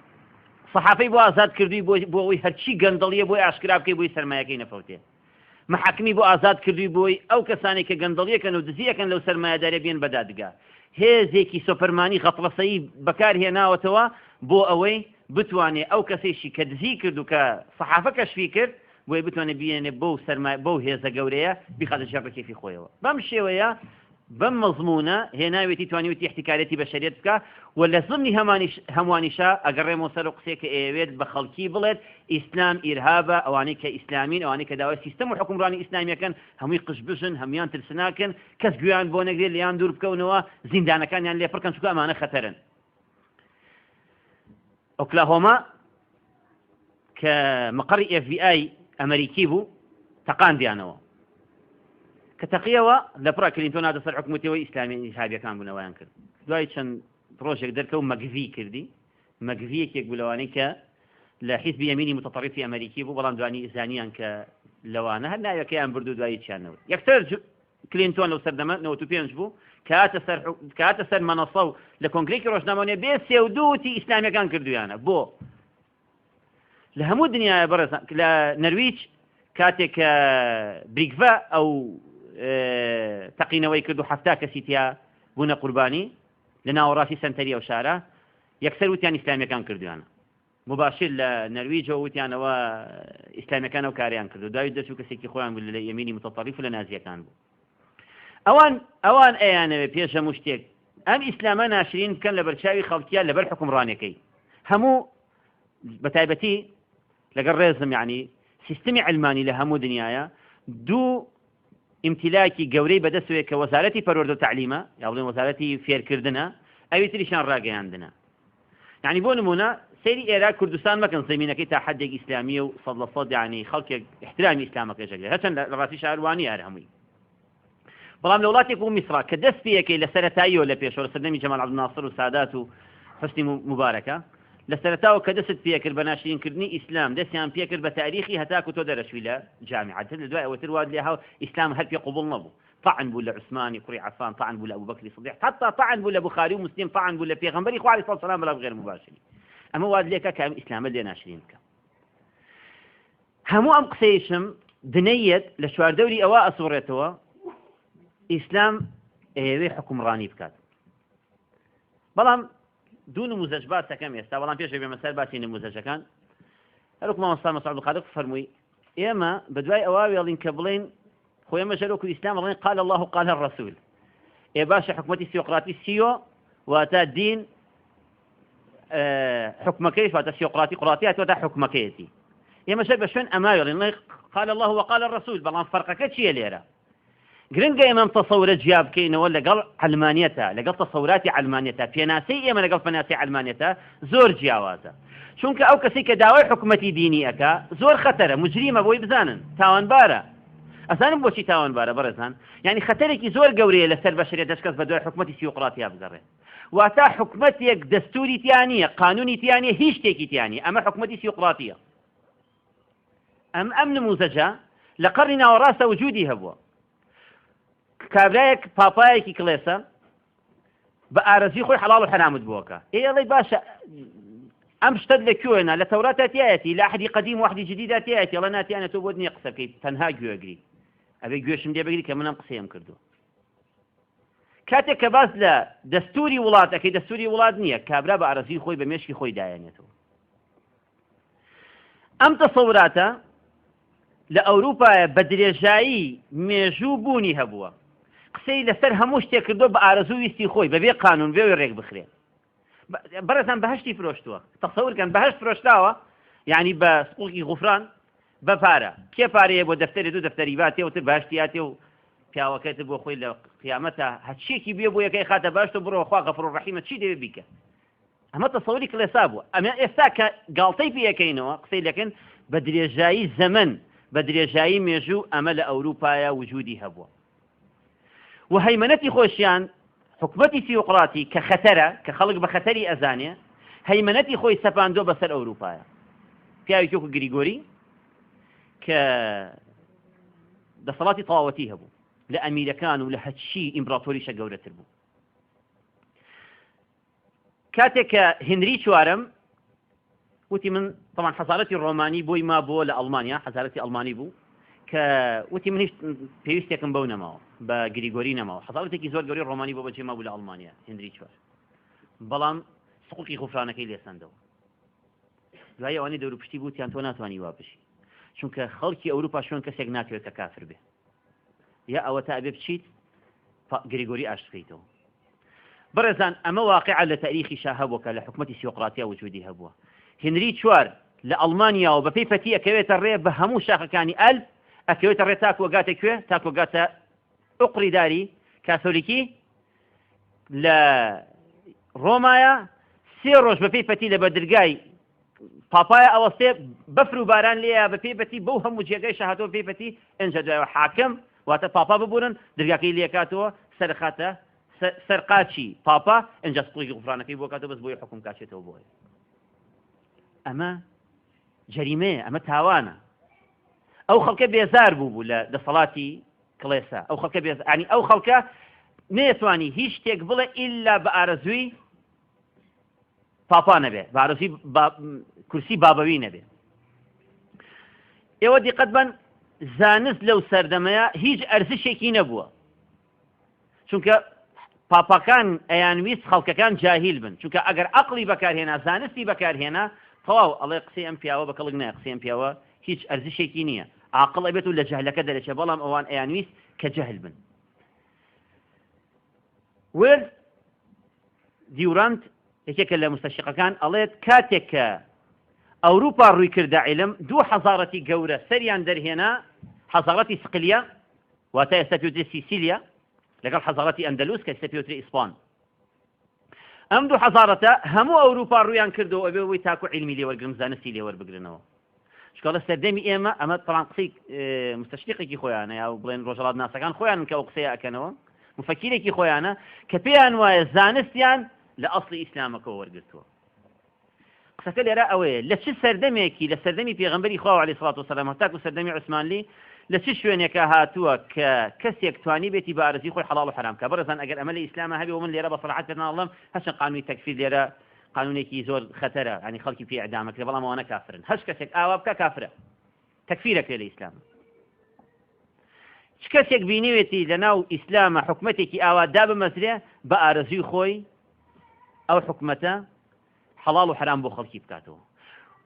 سەحافەی بۆ ئازاد کردووی بۆ ئەوەی هەرچی گەندەڵیە بۆی ئاشکرا بکەی بۆی سەرمایەکەی نەفەوتێ محاکمی بۆ ئازاد کردووی بۆی ئەو کەسانی کە گەندەڵیەکەن و دزیەکەن لەو سەرمایەدارە بێن بەدادگا هێزێکی سۆپەرمانی غەفڵەسەیی بەکارهێناوەتەوە بۆ ئەوەی بتوانێت ئەو کەسێکی کە دزی کرد و کە سەحافە کەشفی کرد بۆی بتوانێت بێنێ بەو هێزە گەورەیە بیخاتە ژێر ڕێکێفی خۆیەوە بەم شێوەیە بەم مەزمونە هێناوێتی توانیوتی احتیکارەتی بەشەریەت بکە و لە ضمنی هەموانیشا ئەگەڕێمەوە سەر و قسێک کە ئەوێت بە خەڵکی بڵێت ئیسلام ئیرهابە ئەوانەی کە ئیسلامین ئەوانەی کە داوای سیستەم و حکومڕانی ئیسلامیەکەن هەمووی قش بژن هەمویان ترسناکن کەس گویان بۆ نەگرێت لیان دوور بکەونەوە زیندانەکانیان لێ پڕکەن چونکە ئەمانە خەتەرن ئۆکلاهۆما کە مەقڕی FBI ئەمریکی بوو تەقاندیانەوە کە تەقیەوە لە پڕا کلینتۆن هاتە سەر حکومەتیەوەی ئیسلامی هابیەکان بوونەوەیان کرد دوای چەند ڕۆژێک دەرکەوت مەگڤی کردی مەگڤیەکێک بوو لەوانەی کە لە حیزبی یەمینی متطرفی ئەمریکی بوو بەڵام دوانی زانیان کە لەوانە هەر ناوەکەیان بردو دوایی چیانەوە یەکسەر کلینتۆن لەو سەردەمە 95 بوو کاتە سەر مەنەسە و لە کۆنگرێکی ڕۆژنامەوەیە بێ سێودوتی ئیسلامیەکان کردویانە بۆ لە هەموو دنیاە بەڕێز لە نەرویج کاتێک کە بریگڤە ئەو تەقینەوەی کرد و هەفتا کەسی تیا بوونە قوربانی لە ناوەڕاستی سنتەری ئەو شارە یەکسەر وتیان ئیسلامیەکان کردویانە مباشر لە نەرویجەوە وتیانەوە ئیسلامیەکان ئەو کاریان کرد و دوای دەچوو کەسێکی خۆیان بوو لە یەمینی متطرف و لە نازیەکان بوو ئەوان ئەیانەوێ پێش هەموو شتێک ئەم ئیسلامە ناشرین بکەن لە بەرچاوی خەڵکیان لەبەر حکومڕانەکەی هەموو بەتایبەتی لەگەڵ ڕێزم یعنی سیستمی علمانی لە هەموو دنیاە دوو ئیمتیلاکی گەورەی بەدەستوێت کە وەزارەتی پەروەردە و تعلیمە یا بڵێن وەزارەتی فێرکردنە ئەوی تریشان ڕاگەیاندنە یعنی بۆ نمونە سەیری ئێرە کوردستان مەکەن زەمینەکەی تا حەدێک ئیسلامیە و 100% یعنی خەڵکێک احترامی ئیسلامەکەی ژەگرێت هەرچەند لە ڕاستی شاروانی هەر هەمووی بەڵام لە وڵاتێک بوو میسرا کە دەست پێیەکەی لە سەرەتاییەوە لە پێشەوە لە سەردەمی جەمال عەبدولناسر و سادات و حسنی مبارەکە لە سەرەتاوە کە دەست پێکرد بە ناشرینکردنی ئیسلام دەستیان پێکرد بە تاریخی هەتاکو تۆ دەرەشوی لە جامعەت لە دوای ئەوەتر واد لێ هاو ئیسلام هەر پێ قبول نەبوو طعن بوو لە عوسمانی کوڕی عەفان طعن بوو لە ئەبوبەکری صدیق حتا طعن بوو لە بوخاری و مسلم طعن بوو لە پێغەمبەری خوا عەلەیهی سەڵام بەڵام غێر مباشری ئەمە واد لێکە کە ئەم ئیسلامە لێ ناشرین بکە هەموو ئەم قسەیشم دنەیەت لە چواردەوری ئەوە ئەسوڕێتەوە ئیسلام ئێوێ حکومڕانی بکات بەڵام دوو نموزەج باسەکەم ئێستا بەڵام پێش بێمە سەر باسی نموزەجەکان هەروکو مامۆستا مەسعود عەبدولقادر فەرمووی ئێمە بەدوای ئەوە وێڵین کە بڵێن خۆ ئێمە ژەرۆک ئیسلام بڵێن قال الله قال الرسول ئێ باشە حکومەتی سیۆقراتی سیۆ واتە دین حکمەکەی واتە سیۆقراتی قوڵاتی هاتووەتە حکمەکەیەتی ئێمە ژەر بە شوێن ئەما وێڵین قال الله وقال الرسول بەڵام فەرقەکە چییە لێرە گرنگە ئێمە تەسەورە جیا بکەینەوە لەگەڵ علمانیەتە لەگەڵ تەسەوراتی علمانیەتە پێناسەی ئێمە لەگەڵ پێناسی علمانیەتە زۆر جیاوازە چونکە ئەو کەسی کە داوای حکومەتی دینی ئەکا زۆر خەتەرە مجریمە بۆی بزانن تاوانبارە ئەزانم بۆچی تاوانبارە بەڕێزان یعنی خەتەرێکی زۆر گەورەیە لەسەر بەشەریەت دەست بە دوای حکومەتی سیۆقراتیا بگەڕێت واتە حکومەتێک دەستوری تیانە قانونی تیانە هیچ شتێکی تیانە ئەمە حکومەتی سیۆقراتیە ئەم نموزەجە لە قەڕنی ناوەڕاستە وجودی هەبووە کابرایەک پاپایەکی کڵێسە بە ئارەزی خۆی حەڵاڵ و حرامت بووەکە ئێڵێ باشە ئەم شتت لەکوێنە لە تەوراتە تایەتی لە ئەحدی قەدیم و ئەحدی جدیدا تایەتی ئەڵێ ناتیانە تۆ بۆت نییە قسە بکەیت تەنها گوێگری ئەبێ گوێشم دێ بگری کە منم قسەیەم کردو کاتێک کە باس لە دەستوری وڵاتەکەی دەستوری وڵات نییە کابرا بە ئارەزی خۆی بە مێشکی خۆی دایەنێتەوە ئەم تەسەوراتە لە ئەوروپایە بە درێژایی مێژوو بوونی هەبووە قسەی لەسەر هەموو شتێک کردو بە ئارەزوو ویستی خۆی بەبێ قانون بێ ڕێک بخرێ بەڕێزان بەهشتی فرۆشتووە تەسەورکەن بەهشت فرۆشتاوە یعنی بە سقوڵکی غوفران بە پارە کێ پارەیە بۆ دەفتەری دوو دەفتەری باتێ وتر باشتیاتێ و پیاوەکەیت بۆ خۆی لە قیامەتە هەچیەکی بێ بۆ یەکەی خاتە باش و بڕۆ خوا غەفوور ڕەحیمە چی دەوێت بیکە ئەمە تەسەوری کڵێسا بووە ئەمە ئێستا کە گاڵتەی پێەکەینەوە قسەی لەکەن بە درێژایی زەمن بە درێژایی مێژوو ئەمە لە ئەوروپایە وجودی هەبووە و هەیمەنەتی خۆشیان حکومەتی سیۆقراتی کە خەتەرە کە خەڵک بە خەتەری ئەزانێ هەیمەنەتی خۆی سەپاندۆ بەسەر ئەوروپایە پیاوێکی وەکو گریگۆری کە دەسەڵاتی تەواوەتی هەبوو لە ئەمیرەکان و لە هەچی ئیمپراتۆریشە گەورەتر بوو کاتێک کە هێنری چوارەم وتی من طبعا حەزارەتی ڕۆمانی بۆی ما بۆ لە ئەڵمانیا حەزارەتی ئەڵمانی بوو کە وتی من هیچ پێویستێکم بەو نەماوە بە گریگۆری نەماوە حەزارەتێکی زۆر گەوری ڕۆمانی بۆ بەجێ ما بوو لە ئەڵمانیا هێنری چوار بەڵام سقوڵکی غوفرانەکەی لێسەندەوە دوای ئەوانەی دەوروپشتی بوو تیان تۆ ناتوانی وا بشی چونکە خەڵکی ئەوروپا شوێن کەسێک ناکەوێت کە کافر بێ یا ئەوە تا ئەبێ بچیت گریگۆری ئاشت بکەیتەوە بەڕێزان ئەمە واقعە لە تاریخیشا هەبووە کە لە حکومەتی سیۆقراتیا وجودی هەبووە هێنری چوار لە ئەڵمانیاوە بە پێی فەتی ئەکەوێتە ڕێ بە هەموو شاخەکانی ئەلب ئەکەوێتە ڕێ تاکو وەگاتە کوێ تاکو وەگاتە ئوقری داری کاسۆلیکی لە ڕۆمایە 3 ڕۆژ بە پێی فەتی لە بەدرگای پاپایە ئەوەستێ بەفر و باران لێە بە پێیبەتی بەو هەموو جێگەی شەهاتەوە پێیبەتی ئەنجە دوایەوە حاکم واتە پاپا ببورن دەرگاکەی لێکاتەوە سەرخاتە سەرقاچی پاپا ئەنجە سپڵی غوفرانەکەی بۆ کاتەوە بەس بۆی حکم کاچێتەوە بۆی ئەمە جەریمەیە ئەمە تاوانە ئەو خەڵکە بێزار بوو لە دەسەڵاتی کڵێسا ئەو خەڵکە ینی ئەو خەڵکە نێتوانی هیچ شتێک بڵێ ئیلا بە ئارەزووی پاپا نەبێ بە ئارەزووی کورسی بابەوی نەبێ ئێوە دیقەت بن زانست لەو سەردەمەیە هیچ ئەرزشێکی نەبووە چونکە پاپەکان ئەیانویست خەڵکەکان جاهیل بن چونکە ئەگەر عەقڵی بەکارهێنا زانستی بەکارهێنا تەواو ئەڵێ قسەی ئەم پیاوە بە کەڵک نایە قسەی ئەم پیاوە هیچ ئەرزشێکی نییە عاقڵ ئەبێت و لە جەهلەکە دەرەچێ بەڵام ئەوان ئەیانویست کە جەهل بن ورد دیورانت یەکێکە لە مستەشقەکان ئەڵێت کاتێک کە ئەوروپا ڕووی کردە عیلم دوو حەزارەتی گەورە سەریان دەرهێنا حەزارەتی سقلیە واتە ئێستا پێوترێ سیسیلیا لەگەڵ حەزارەتی ئەندەلوس کە ئێستا پێوترێ ئیسپان ئەم دوو حەزارەتە هەموو ئەوروپا ڕوویان کردەوە ئەبێ وەی تاکو عیلمی لێوەرگرن زانستی لێوەربگرنەوە شکڵە سەردەمی ئێمە ئەمە تەڵان قسەی مستەشریقێکی خۆیانە یا بڵێن ڕۆژهەڵات ناسەکان خۆیان کە ئەو قسەیە ئەکەنەوە مفەکیرێکی خۆیانە کە پێیان وایە زانستیان لە ئەسڵی ئیسلامەکەەوە وەرگرتووە قسەکە لێرە ئەوەیە لە چ سەردەمێکی لە سەردەمی پێغەمبەری خوا عەلەیهی سەڵات وسەلام تاکو سەردەمی عوسمانلی لە چ شوێنێکە هاتووە کە کەسێک توانی بێتی بە ئارەزوی خۆی حەڵاڵ و حرام کە بەڕێزان ئەگەر ئەمە لە ئیسلامە هەبێ و من لێرە بە سەراحەت پێناڵم هەرچەند قانونی تەکفیر لێرە قانونێکی زۆر خەتەرە ینی خەڵکی پێ ئەعدامەکرێ بەڵام ئەوانە کافرن هەر کەسێک ئاوا بکە کافرە تەکفیرەکرێ لە ئیسلام چ کەسێک بینیوێتی لەناو ئیسلامە حکومەتێکی ئاوادا بمەزرێ بە ئارەزوی خۆی ئەو حکومەتە حەڵاڵ و حرام بۆ خەڵکی بکاتەوە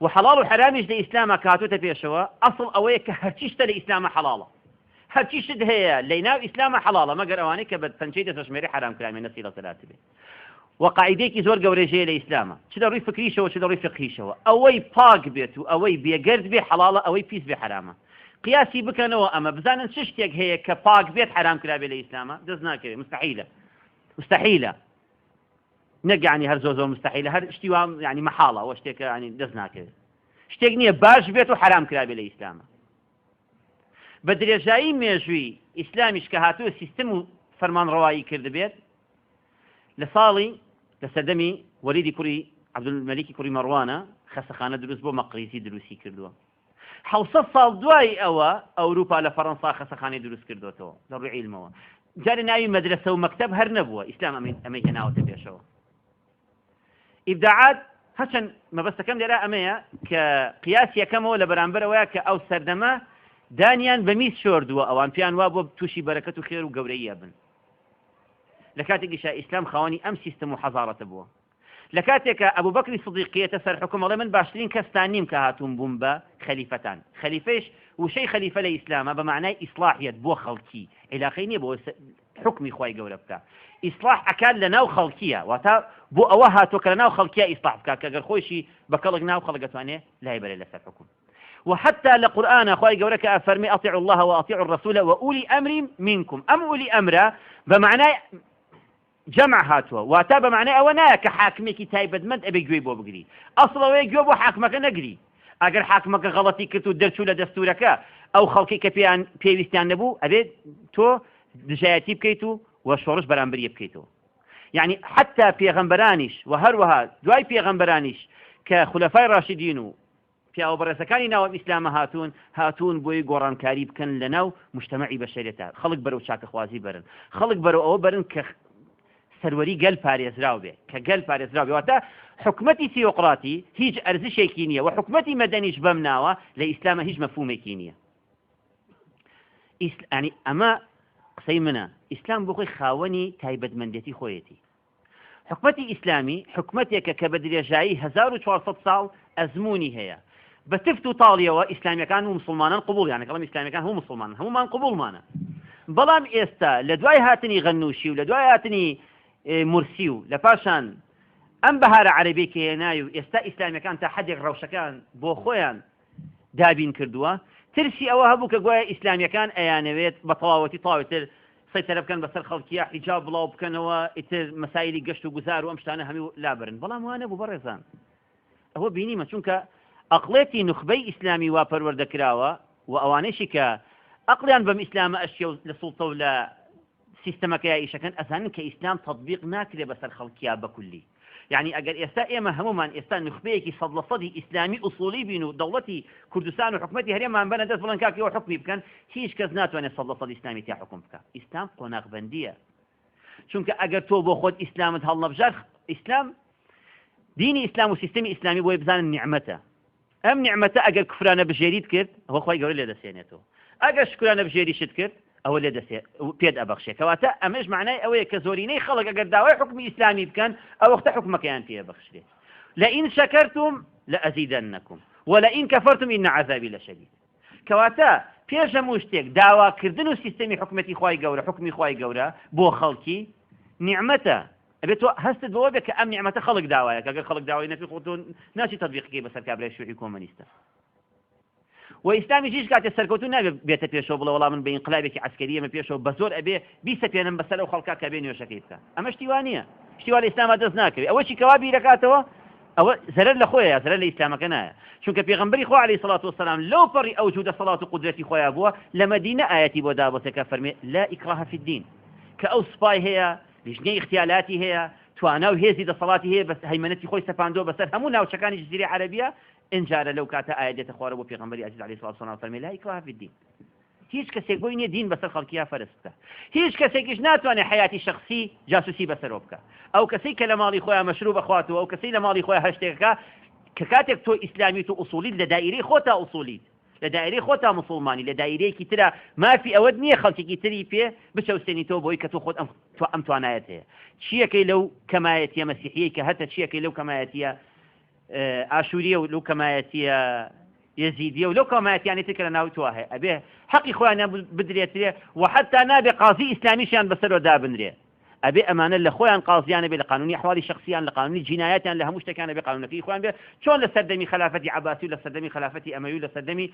و حەڵاڵ و حرامیش لە ئیسلامە کاتوتە پێشەوە ئەسڵ ئەوەیە کە هەرچی شتە لە ئیسلامە حەڵاڵە هەرچی شت هەیە لە ناو ئیسلامە حەڵاڵە مەگەر ئەوانەی کە بە پەنجەی دەستەژمێری حرام کرامێ نەسی لە سەلات بێ وقاعدەیەکی زۆر گەورەژەیە لە ئیسلامە چ لە ڕووی فکریشەوە چ لە ڕووی فقهیشەوە ئەوەی پاک بێت و ئەوەی بێگەرد بێ حەڵاڵە ئەوەی پیس بێ حرامە قیاسی بکەنەوە ئەمە بزانن چ شتێک هەیە کە پاک بێت حرام کرابێ لە ئیسلامە دەست ناکەوێت مستحیلە نەگەانی هەر زۆر مستحیلە هەر شتی وام ینی مەحاڵە ئەوە شتێکە ینی دەست ناکەوێت شتێک نییە باش بێت و حرام کرابێ لە ئیسلامە بە درێژایی مێژووی ئیسلامیش کە هاتووە سیستم و فەرمانڕەوایی کرد بێت لە ساڵی لە سەردەمی وەلیدی کوڕی عەبدولمەلیکی کوڕی مەڕوانە خەسەخانە دروست بۆ مەقریزی دروستی کردووە 700 ساڵ دوای ئەوە ئەوروپا لە فەڕەنسا خەسەخانەی دروست کردوێتەوە لە ڕووی عیلمەوە جارێ ناوی مەدرسە و مەکتەب هەر نەبووە ئیسلام ئەمەی هێناوەتە پێشەوە ئیبداعات هەرچەند مەبەستەکەم لێرە ئەمەیە کە قیاسی یەکەمەوە لە بەرامبەرەوەیە کە ئەو سەردەمە دانیان بە میز شۆردووە ئەوان پیان وا بۆ تووشی بەرەکەت و خێر و گەورەیە بن لە کاتێکیشا ئیسلام خاوەنی ئەم سیستم و حەزارەتە بووە لە کاتێکە ئەبوو بەکری سدیقیەتە سەر حکوم ئەڵێ من باشترین کەستان نیم کە هاتوون بووم بە خەلیفەتان خەلیفەیش وشەی خەلیفە لە ئیسلامە بە معنای ئیسلاحیەت بۆ خەڵکی عیلاقەی نییە بۆ حکمی خوای گەورە بکە ئیسلاح ئەکات لە ناو خەڵکیە واتە بۆ ئەوە هاتووە کە لە ناو خەڵکیە ئیسلاح بکات کە گەر خۆشی بە کەڵک ناو خەڵک دەتوانێت لای بەرێ لەسەر حکوم وحتى لقرآن خوای گەورە کە ئەفەرمی ئەطیعوا الله وأطیعوا الرسول وأولي أمر منكم أم أولي أمر بمعنى جمع هاتووە واتە بە معنای ئەوە نایە کە حاکمێکی تایبەتمەند ئەبێ گوێی بۆ بگری ئەسڵەوەی گوێ بۆ حاکمەکە نەگری ئەگەر حاکمەکە غەڵەتی کرد و دەرچوو لە دەستورەکە ئەو خەڵکی کە پێویستیان نەبوو ئەبێت تۆ دژایەتی بکەیت و شۆڕش بەرامبەریە بکەیتەوە یعنی حتا پێغەمبەرانیش و هەروەها دوای پێغەمبەرانیش کە خولەفای ڕاشیدین و پیاوە بەڕێزەکانی ناوە ئیسلامە هاتوون بۆی گۆڕانکاری بکەن لە ناو مجتەمەعی بەشەریەتە خەڵک بەرەو چاکەخوازی بەرن خەڵک بەرەو ئەوە بەرن کە سەروەری گەل پارێزراو بێ کە گەل پارێزراو بێ واتە حکومەتی تیۆقراتی هیچ ئەرزشێکی نییە و حکومەتی مەدەنیش بەم ناوە لە ئیسلامە هیچ مەفهومێکی نییە ینی ئەمە قسەی منە ئیسلام بۆ خۆی خاوەنی تایبەتمەندێتی خۆیەتی حکومەتی ئیسلامی حکومەتێکە کە بە درێژایی 1400 ساڵ ئەزمموی هەیە بە تفت و تاڵیەوە ئیسلامیەکان و مسلمانان قبول یانە کەڵام ئیسلامیەکان هەموو مسلمانان هەمومان قبولمانە بەڵام ئێستا لە دوای هاتنی غەنووشی و لە دوای هاتنی مرسی و لە پاشان ئەم بەهارە عەرەبی کە هێنای و ئێستا ئیسلامیەکان تا حەدێک ڕەوشەکان بۆ خۆیان دابین کردووە ترسی ئەوە هەبوو کە گوایە ئیسلامیەکان ئەیانەوێت بە تەواوەتی تاوێتر سەیطرە بکەن بەسەر خەڵکیە حیجاب بڵاو بکەنەوە ئیتر مەسایلی گەشت و گوزار و ئەم شتانە هەموو لابرن بەڵام وانە بوو بەڕێزان ئەوە بینیمە چونکە ئەقڵێتی نخبەی ئیسلامی وا پەروەردەکراوە و ئەوانەیشی کە ئەقلیان بەم ئیسلامە ئەشکێ و لە سوڵتە و لە سیستەمەکە ئیشەکەن ئەزانن کە ئیسلام تەطبیق ناکرێ بەسەر خەڵکیا بەکولی يعني ئەگەر ئێستا ئێمە هەمومان ئێستا نخبەیەکی 100% ئیسلامی ئوسوڵی بین و دەوڵەتی کوردستان و حکومەتی هەرێمان بەنە دەست بڵێن کاکەوە حکمی بکەن هیچ کەس ناتوانێت 100% ئیسلامی تیا حکم بکە ئیسلام قۆناغبەندیە چونکە ئەگەر تۆ بۆ خۆت ئیسلامت هەڵنەبژار ئیسلام دینی ئیسلام و سیستەمی ئیسلامی بۆی بزانن نیعمەتە ئەم نیعمەتە ئەگەر کوفرانە بژێریت کرد ئەوە خۆی گەورە لێ دەسێنێتەوە ئەگەر شکرانە بژێریشت کرد ئەوە لێ پێت ئەبەخشێ کەواتە ئەمەش معنای ئەوەیە کە زۆرینەی خەڵک ئەگەر داوای حکمی ئیسلامی بکەن ئەو وەختە حکمەکەیان پێ بەخشێت لئین شەکەرتم لەئەزیدەنەکم ولئین کەفەرتم ئین عەذابی لەشەدید کەواتە پێش هەموو شتێک داواکردن و سیستەمی حکومەتی خوای گەورە حکمی خوای گەورە بۆ خەڵکی نیعمەتە ئەبێت تۆ هەستت بەوە بێت کە ئەم نیعمەتە خەڵک داوایە کە ئەگەر خەڵک داوای نەکرد خۆ ناچی تەطبیقی بەسەر کابرای شوێعی کۆمۆنیستە و ئیسلامی هیچ کاتێ سەرکەوتو نابێت بێتە پێشەوە بڵێ وەڵام من بە ئینقلابێکی عەسکەری ئەمە پێشەوە بە زۆر ئەبێ بیسەپێنن بەسەر ئەو خەڵکا کە بێ نوێژەکەی بکە ئەمە شتی وا نییە شتی وا لە ئیسلامە دەست ناکەوێت ئەوە چی کەوا بیرەکاتەوە ئەوە زەرەر لە خۆیە زەرەر لە ئیسلامەکە نایە چونکە پێغەمبەری خوا عەلەیهی سەڵات وسەلام لەو پەڕی ئەو جوودە سەڵات و قودرەتی خۆیان بووە لە مەدینە ئاەتی بۆ دابەسێ کە فەرمێ لا ئیکراها فی الدین کە ئەو سوپای هەیە لیژنەی اختیالاتی هەیە توانا و هێزی دەسەڵاتی هەیە بەس هەیمەنەتی خۆی سەپاندۆ بەسەر هەموو ناوچەکانی جزیرەی عەرەبیە انجار لو كاتا آية تخوار بو پیغمبري عزيز عليه الصلاة والسلام فرمي لا إكراه في الدين هیچ کەسێک بۆی نییە دین بەسەر خەڵکییا فەرست بکە هیچ کەسێکیش ناتوانێت حیاتی شخصی جاسوسی بەسەرۆ بکە ئەو کەسەی کە لە ماڵی خۆیان مەشروب بخواتەوە ئەو کەسەی لە ماڵی خۆیان هەشتێکەکە کە کاتێک تۆ ئیسلامیت و ئوسولیت لە دائیرەی خۆتا ئوسولیت لە دائیرەی خۆتا مسلمانی لە دائیرەیەکی ترە مافی ئەوەت نییە خەڵکێکی تری پێ بچەوسێنیتەوە بۆی کە تۆ خۆت ئەم توانایەت هەیە چیەکەی لەو کەمایەتیە مەسیحیەی کە هەتە چیەکەی لەو کەمایەتیە ئاشوریە و لەو کەمایەتیە يزيدية ولو كما يعني تكرر ناوي تواه أبيه حقي خويا بدريتري وحتى نابي قاضي إسلامي شان بسرو دابنري أبي أمانة لخويا قاضيان بلقانوني أحوالي شخصيا لقانوني جنايات لها مشتكان بقانون في إخوان به شلون لسردمي خلافتي عباسي لسردمي خلافتي أموي لسردمي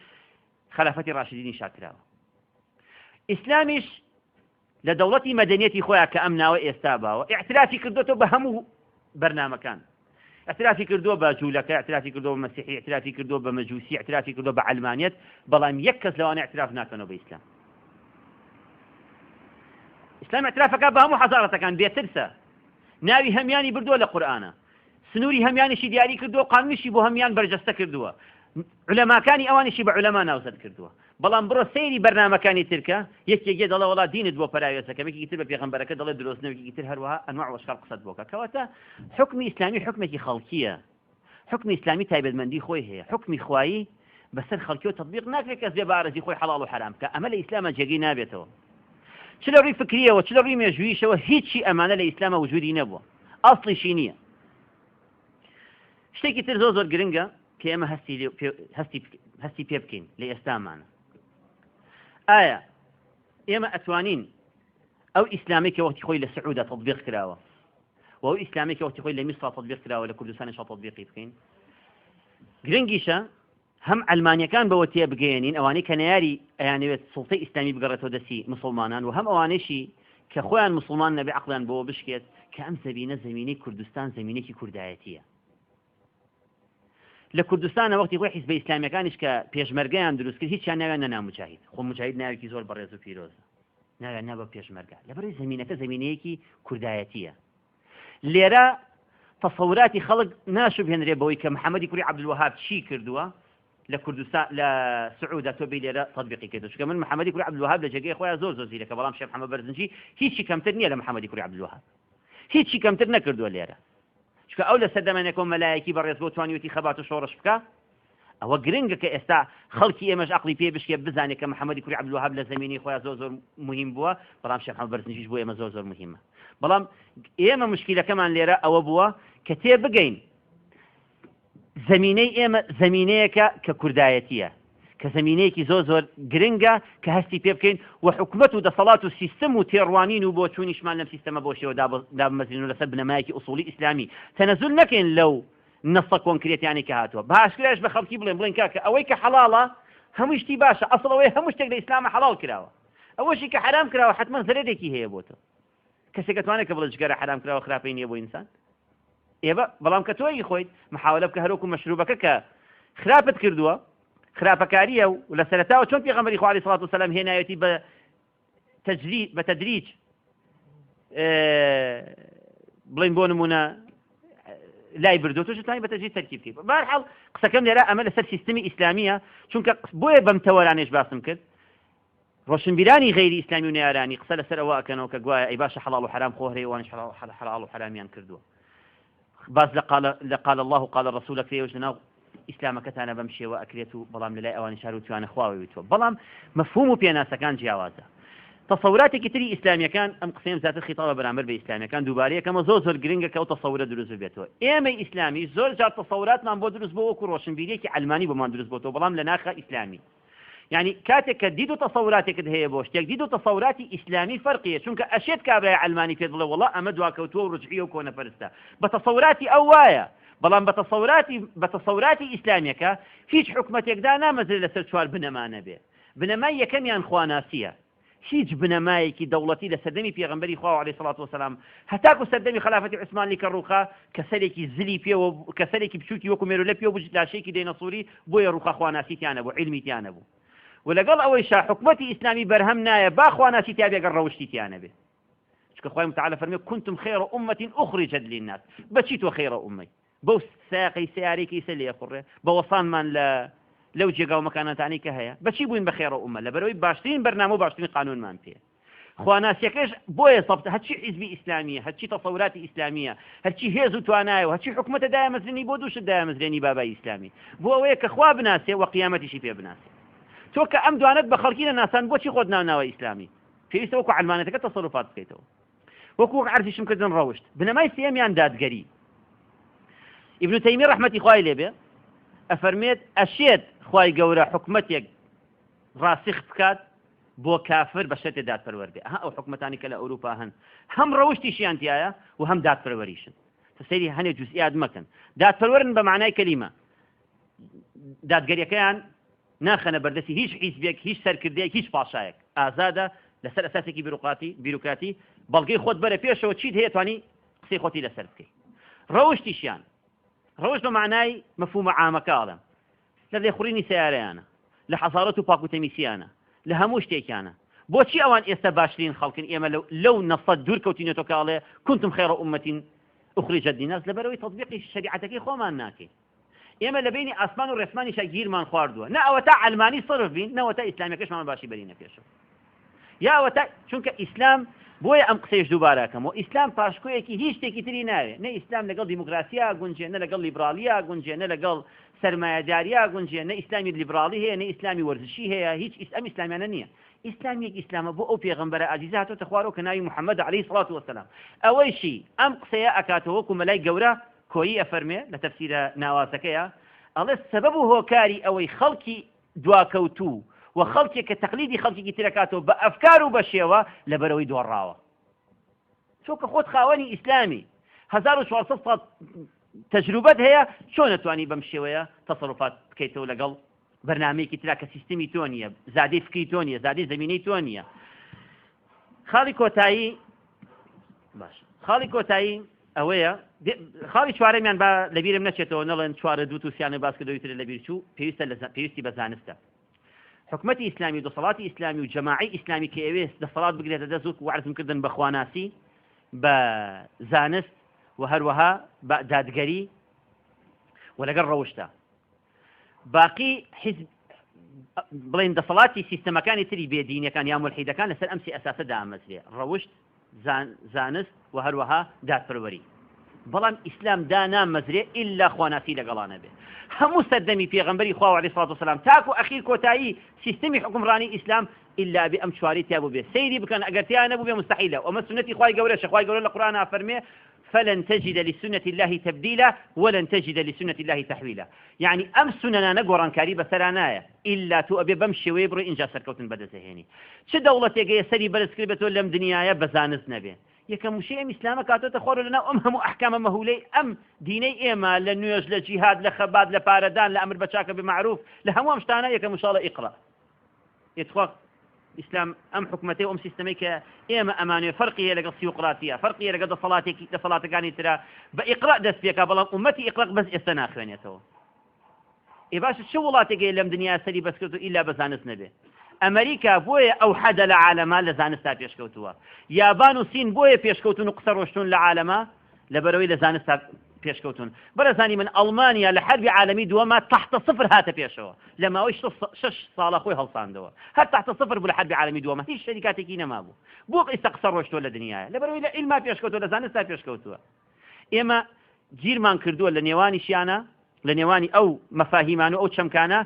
خلافتي راشدين شاكراو إسلاميش لدولتي مدنيتي خويا كأمنا وإستابا واعترافي كردوتو بهمو برنامجان اعترافي كردوه بجولك اعترافي كردوه بمسيحي اعترافي كردوه بمجوسي اعترافي كردوه بعلمانيت بلام يكز لو أنا اعتراف ناكنه بإسلام إسلام اعترافك بهم حضارة كان بيترسى ناوي همياني بردوه لقرآن سنوري همياني شي دياري كردوه قانوني شي بو هميان برجسته كردوه علماء كاني أواني شي بعلماء ناوزد كردوه بلام برو سيري برنامجاني تركه يكي جد الله والله دين دو برايسك بيجي يكتب في غنبركه الله دروسنا بيجي يكتب هروها انواع واشكال قصد بوكا كواتا حكم اسلامي حكمتي خلقيه حكم اسلامي تايبد مندي خوي هي حكم خوي بس الخلقيه تطبيق ناكل كذب بارزي خوي حلال وحرام كامل الاسلام جاي نابته شلوري فكريه وشلوري مجويشه وهيج شيء امانه الاسلام وجودي نبوه اصلي شينيه شتيكي ترزوزور جرينجا كيما هستي بيبكين لإسلام معنا آية إما أتوانين أو إسلامي كوقت خوي للسعودة تطبيق كراوة وأو إسلامي كوقت خوي لمصر تطبيق كراوة لكردستان شو تطبيق يبكين جرينجيشا هم ألمانيا كان بوتيه بجينين أواني كان ياري يعني سلطة إسلامي بقرته دسي مسلمانا وهم أوانيشي كخوان مسلمان نبي عقلا بو بشكت كأم زميني كردستان زميني كردايتية لكردستان وقتی خوی حزب اسلامیەکانیش کە پێشمەرگەیان دروست کرد هیچیان ناویان نەنا مجاهید خۆ مجاهید ناوێکی زۆر بەڕێز و پیرۆزە ناویان نا بە پێشمەرگە لەبەرەوەی زمینەکە زمینەیەکی کوردایەتیە لێرە تەسەوراتی خەڵک ناشوبهێنرێ بەوەی کە محەممەدی کوڕی عەبدولوەهاب چی کردووە لە کوردستان لە سعوودە تۆ بێ لێرە تەطبیقی کردو چونکە من محەممەدی کوڕی عەبدولوەهاب لە جێگەی خۆیان زۆر زیرەکە بەڵام شێخ محەممەد بەرزنجی هیچی کەمتر نییە لە محەممەدی کوڕی عەبدولوەهاب هیچی کەمتر نەکردووە لێرە چونکە ئەو لە سەردەمێنێکۆ مەلایەکی بەڕێز بۆ توانیوەتی خەبات و شۆڕش بکە ئەوە گرنگە کە ئێستا خەڵکی ئێمەش عەقڵی پێ بشکێ بزانێت کە محەممەدی کوڕی عەبدولوەهاب لە زەمینی خۆیان زۆر مهم بووە بەڵام شێخ محەممەد بەرزنجیش بۆ ئێمە زۆر مهمە بەڵام ئێمە مشکلەکەمان لێرە ئەوە بووە کە تێ بگەین زمینەی ئێمە زمینەیەکە کە کوردایەتیە کە زمینەیەکی زۆر گرنگە کە هەستی پێ بکەین و حکومەت و دەسەڵات و سیستم و تێڕوانین و بۆ چوونیشمان لەم سیستەمە بۆ شێوە دابمەزین و لەسەر بنەمایەکی ئوسوڵی ئیسلامی تەنەزول نەکەین لەو نەسە کۆنکرێتیانی کە هاتووە باشکراش بە خەڵکی بڵێن کاکە ئەوەی کە حەڵاڵە هەموو شتی باشە ئەسڵ ئەوەی هەموو شتێک لە ئیسلامە حەڵاڵ کراوە ئەوەشی کە حرام کراوە حتمما زەرێکی هەیە بۆ تۆ کەسێک دەتوانێت کە بڵێ جگەرە حرام کراوە خراپەی نییە بۆ ئینسان ئێبە بەڵام کە تۆی خۆیت محاولە بکە هەروکو مەشروبەکە کە خراپت کردووە خراپەکاریە و لە سەرەتاوە چۆن پێغەمبەری خوا عەلەیهی سەڵات وسەلام هێنایەتی بە تەدریج بڵین بۆ نمونە لای بردو تۆ توانی بە تەدریج تەرکیب بکەیت بەهەرحاڵ قسەکەم لێرە ئەمە لەسەر سیستمی ئیسلامیە چونکە بۆیە بەم تەوەرانێش باسم کرد ڕۆشنبیرانی غەیری ئیسلامی و نێرانی قسە لەسەر ئەوە ئەکەنەوە کە گوایە ئەی باشە حەڵاڵ و حرام خۆهرێ وانش حەڵاڵ و حرامیان کردووە باز لە قال الله وقال الرسول کرێوەش لەناو ئیسلامەکەتانە بەم شێوە ئەکرێت و بەڵام لەلای ئەوانی شار و توانە خواوەی وتوە بەڵام مەفهوم و پێناسەکان جیاوازە تصوراتێکی تری ئیسلامیەکان ئەم قسەم زیاتر خیتاڵە بەرامبەر بە ئیسلامیەکان دووبارەیەکەمە زۆر گرنگە کە ئەو تەسەورە دروست بێتەوە ئێمە ئیسلامی زۆر جار تەسەوراتمان بۆ دروست بۆ وەکو ڕۆشنبیریەکی ئەلمانی بۆمان دروست بۆتەوە بەڵام لە ناخە ئیسلامی يعني كاتك كديدو تصوراتك هي بوش تجديدو تصوراتي إسلامي فرقية شونك أشيت كابرا علماني في ظل والله أمد وكوتو ورجعيه وكون فرستا بتصوراتي أوايا بلان بتصوراتي إسلامية هيج حكمتك دانا مزل لسرشوار بنما نبي بنما يكن يان خواناسية هيج بنمايكي دولتي لسدمي في غنبري خواه عليه الصلاة والسلام هتاكو سدمي خلافة عثمان لك الروخا كسلكي زلي فيه وكسلكي بشوتي وكميرو لبيه وبجلا شيكي ديناصوري بويا روخا خواناسي تيانبو علمي تيانبو ولقال أول حكمتي إسلامي برهم نايا باخوانا سيتابي قال روشتي تيانا به شكرا خوي تعالى فرمي كنتم خير أمة أخرجت للناس بشيتوا خير أمي بوس ساقي سياريك يسلي يقرر بوصان من لو جيقاو مكانا تعني كهيا بشيبوين بخير أمة لبروي باشتين برنامج باشتين قانون ما فيه خوانا سيكش بوي صبت هاتشي حزبي إسلامية هاتشي تصوراتي إسلامية هاتشي هيزو تواناي وهاتشي حكمة دائما مزلني بودوش دائما مزلني بابا إسلامي بوويك أخوا بناسي وقيامتي شي في بناسي تۆ کە ئەم دوانت بە خەڵکی ناسان بۆچی خۆت ناوناوە ئیسلامی پێویستە وەکو عەلمانەتەکە تەسەڕوفات بکەیتەوە وەکو عەرزیشم کردن ڕەوشت بنەمای سێمیان دادگەری ئیبن تەیمیە ڕەحمەتی خوای لێبێ ئەفەرمێت ئەشێت خوای گەورە حکومەتێک ڕاسخ بکات بۆ کافر بە شەرتێ دادپەروەر بێ ئەو حکومەتانی کە لە ئەوروپا هەن هەم ڕەوشتیشیان تایە و هەم دادپەروەریشن تەسەیری هەنێ جوزئیات مەکەن دادپەروەرن بە معنای کەلیمە دادگەریەکەیان ناخەنە بەردەستی هیچ حیزبێک هیچ سەرکردەیەک هیچ پاشایەک ئازادە لەسەر ئەساسێکی بیروکراتی بەڵگەی خۆت بەرە پێشەوە چیت هەیە توانی قسەی خۆتی لەسەر بکەیت ڕەوشتیشیان ڕەوشت بە معنای مەفهومە عامەکەڵم لە لێخوڕینی سیارەیانە لە حەزارەت و پاکوتەمیسیانە لە هەموو شتێکیانە بۆچی ئەوان ئێستا باشترین خەڵکن ئێمە لەو نەسەد دوور کەوتینێتەوە کاڵێ كنتم خير أمة أخرجت للناس لەبەرەوەی تطبیقی شریعەتەکەی خۆمان ناکەین ئێمە لە بینی ئاسمان و ڕێسمانیشە گیرمان خواردووە نەوە تا ئەلمانی صرف بین نەوە تا ئیسلامیەکەشمان باشی بەرینە پێشەوە یاوە تا چونکە ئیسلام بۆیە ئەم قسەیش دووبارەکەمەوە ئیسلام پاشکۆیەکی هیچ شتێکی تری ناوێ نە ئیسلام لەگەڵ دیموکراسیا گونجێ نە لەگەڵ لیبرالیە گونجێ نە لەگەڵ سەرمایەداریە گونجێ نە ئیسلامی لیبرالی هەیە نە ئیسلامی وەرزشی هەیە هیچ ئەم ئیسلامیانە نییە ئیسلامیەک ئیسلامە بۆ ئەو پێغەمبەرە عەزیزە هاتۆتە خوارەوە کە ناوی محەممەد عەلەیهی سەڵات وەسەلام ئەوەیشی ئەم قسەیە ئەکاتەوە وەکو مەلای گەورە کۆیی ئەفەرمێ لە تەفسیرە ناواسەکەیە ئەڵێ سەبەب و هۆکاری ئەوەی خەڵکی دواکەوتوو و خەڵکێک کە تەقلیدی خەڵکێکی ترەکاتەوە بە ئەفکار و بە شێوە لەبەرەوەی دۆڕاوە چۆکە خۆت خاوەنی ئیسلامی 1400 ساڵ تەجروبەت هەیە چۆن نەتوانی بەم شێوەیە تەسەڕوفات بکەیتەوە لەگەڵ بەرنامەیەکی ترا کە سیستمی تۆ نییە زادەی فکری تۆ نییە زادەی زەمینەی تۆ نییە خاڵی کۆتایی ئەوەیە خاڵی چوارەمیان با لەبیرم نەچێتەوە نەڵێن چوارە دوو تووسیانە باسکردەوەی تر لەبیر چوو پێویستی بە زانستە حکومەتی ئیسلامی و دەسەڵاتی ئیسلامی و جەماعەی ئیسلامی کە ئەوێ دەسەڵات بگرێتە دەست و وعرزم کردن بە خواناسی بە زانست و هەروەها بە دادگەری و لەگەڵ ڕەوشتە باقی بڵێن دەسەڵاتی سیستەمەکانی تری بێدینیەکان یا مولحیدەکان لەسەر ئەمسی ئەساسە دامەزرێ ڕەوشت زانست و هەروەها دادپەروەری بەڵام ئیسلام دانامەزرێ ئیلا خواناسی لەگەڵانە بێ هەموو سەردەمی پێغەمبەری خوا عەلەیهی سەڵات وسەلام تاکو ئەخیر کۆتایی سیستەمی حکومڕانی ئیسلام ئیلا بێ ئەم چواری تیا بوو بێ سەیری بکەن ئەگەر تیا نەبوو بێ مستحیلە ئەمە سنەتی خوای گەورەشە خوای گەورە لە قورئانە فەرمێ فلن تجد لسنة الله تبديلا ولن تجد لسنة الله تحويلا يعني أم سننا نقران كاري بسرانايا إلا تو أبي بمشي ويبرو إنجا سركوتن بدا زهيني چه دولة يجي سري بلسكريبت ولا مدنيايا بزانز نبي يكم شيء إسلام كاتو تخور لنا أمهم أحكام مهولي أم ديني إما لنيوز لجهاد لخباد لباردان لأمر بشاكة بمعروف لهم ومشتانا يكم إن شاء الله إقرأ يتخوق ئیسلام ئەم حکومەتی ئەم سیستەمەی کە ئێمە ئەمانوێ فەرقی لەگەڵ سیوقراتیە فەرقی لەگەڵ دەسەڵاتەکانی ترا بە ئیقرا دەست پێکا بەڵام ئومەتی ئیقرا بەس ئێستا ناخوێنێتەوە باشە چه وڵاتێکی لەم دنیا سەری بەس کردو ئیلا بە زانست نەبێ ئەمریکا بۆیە ئەو حەدە لە عالەما لە زانستا پێشکەوتووە یابان و سین بۆیە پێشکەوتون و قسە ڕۆشتون لە عالەما لەبەرەوەی لە زانستا پێشکەوتون بەرەزانی من ئەڵمانیا لە حربی عالەمی دووەما تحت صفر هاتە پێشەوە لە ماوەی 6 ساڵە خۆی هەڵساندەوە هەر تحت صفر بوو لە حربی عالەمی دووەما هیچ شەریکاتێکی نەمابوو بۆ ئێستا قسە ڕۆشتووە لە دنیاە لەبەرەوەی لە ئیلما پێشکەوتووە لە زانستا پێشکەوتووە ئێمە گیرمان کردووە لە نێوانیشیانە لە نێوانی ئەو مەفاهیمان و ئەو چەمکانە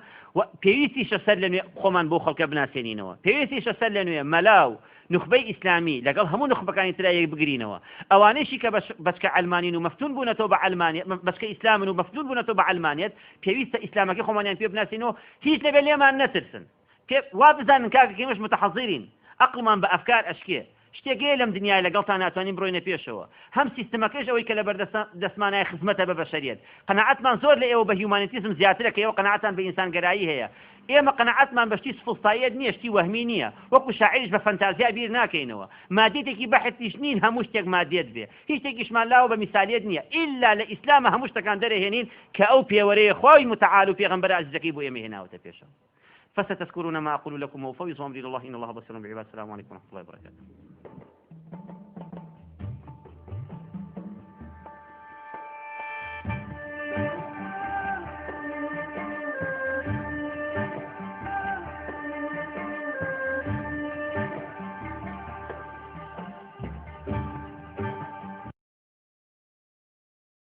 پێویستیشە سەر لە نوێ خۆمان بۆ خەڵکە بناسێنینەوە پێویستیشە سەر لە نوێ مەلاو نخبەی ئیسلامی لەگەڵ هەموو نخبەکانی ترایەک بگرینەوە ئەوانەیشی کە بەچکە ئەلمانین و مەفتون بوونەتەوە بە ئەلمانیەت بەچکە ئیسلامن و مەفتون بوونەتەوە بە ئەلمانیەت پێویستە ئیسلامەکەی خۆمانیان پێ بناسینەوە هیچ لەبێ لێمان نەترسن وا بزانن کاکەکەمەش متحەزیرین عەقڵمان بە ئەفکار ئەشکێ شتێکێ لەم دنیای لەگەڵتان ناتوانین بڕۆینە پێشەوە هەم سیستەمەکەش ئەوەی کە لەبەر دەستمانای خزمەتە بە بەشەریەت قەناعەتمان زۆر لە ئێوە بە هیومانیتیزم زیاترە کە ئێوە قەناعەتان بە ئینسانگەرایی هەیە ئێمە قەناعەتمان بەشتی سفڵتاییەت نییە شتی وەهمی نییە وەکو شاعریش بە فەنتازیا بیر ناکەینەوە مادیەتێکی بەحثیش نین هەموو شتێک مادیەت بێ هیچ شتێکیشمان لاوە بە میسالیت نییە ئیلا لە ئیسلامە هەموو شتەکان دەرەهێنین کە ئەو پێوەرەیە خۆی متعال و پێغەمبەر عەزیزەکەی بۆ ئێمە هێناوەتە پێشەوە فستذكرون ما أقول لكم وأفوض أمري إلى الله إن الله بصير بالعباد السلام عليكم ورحمة الله وبركاته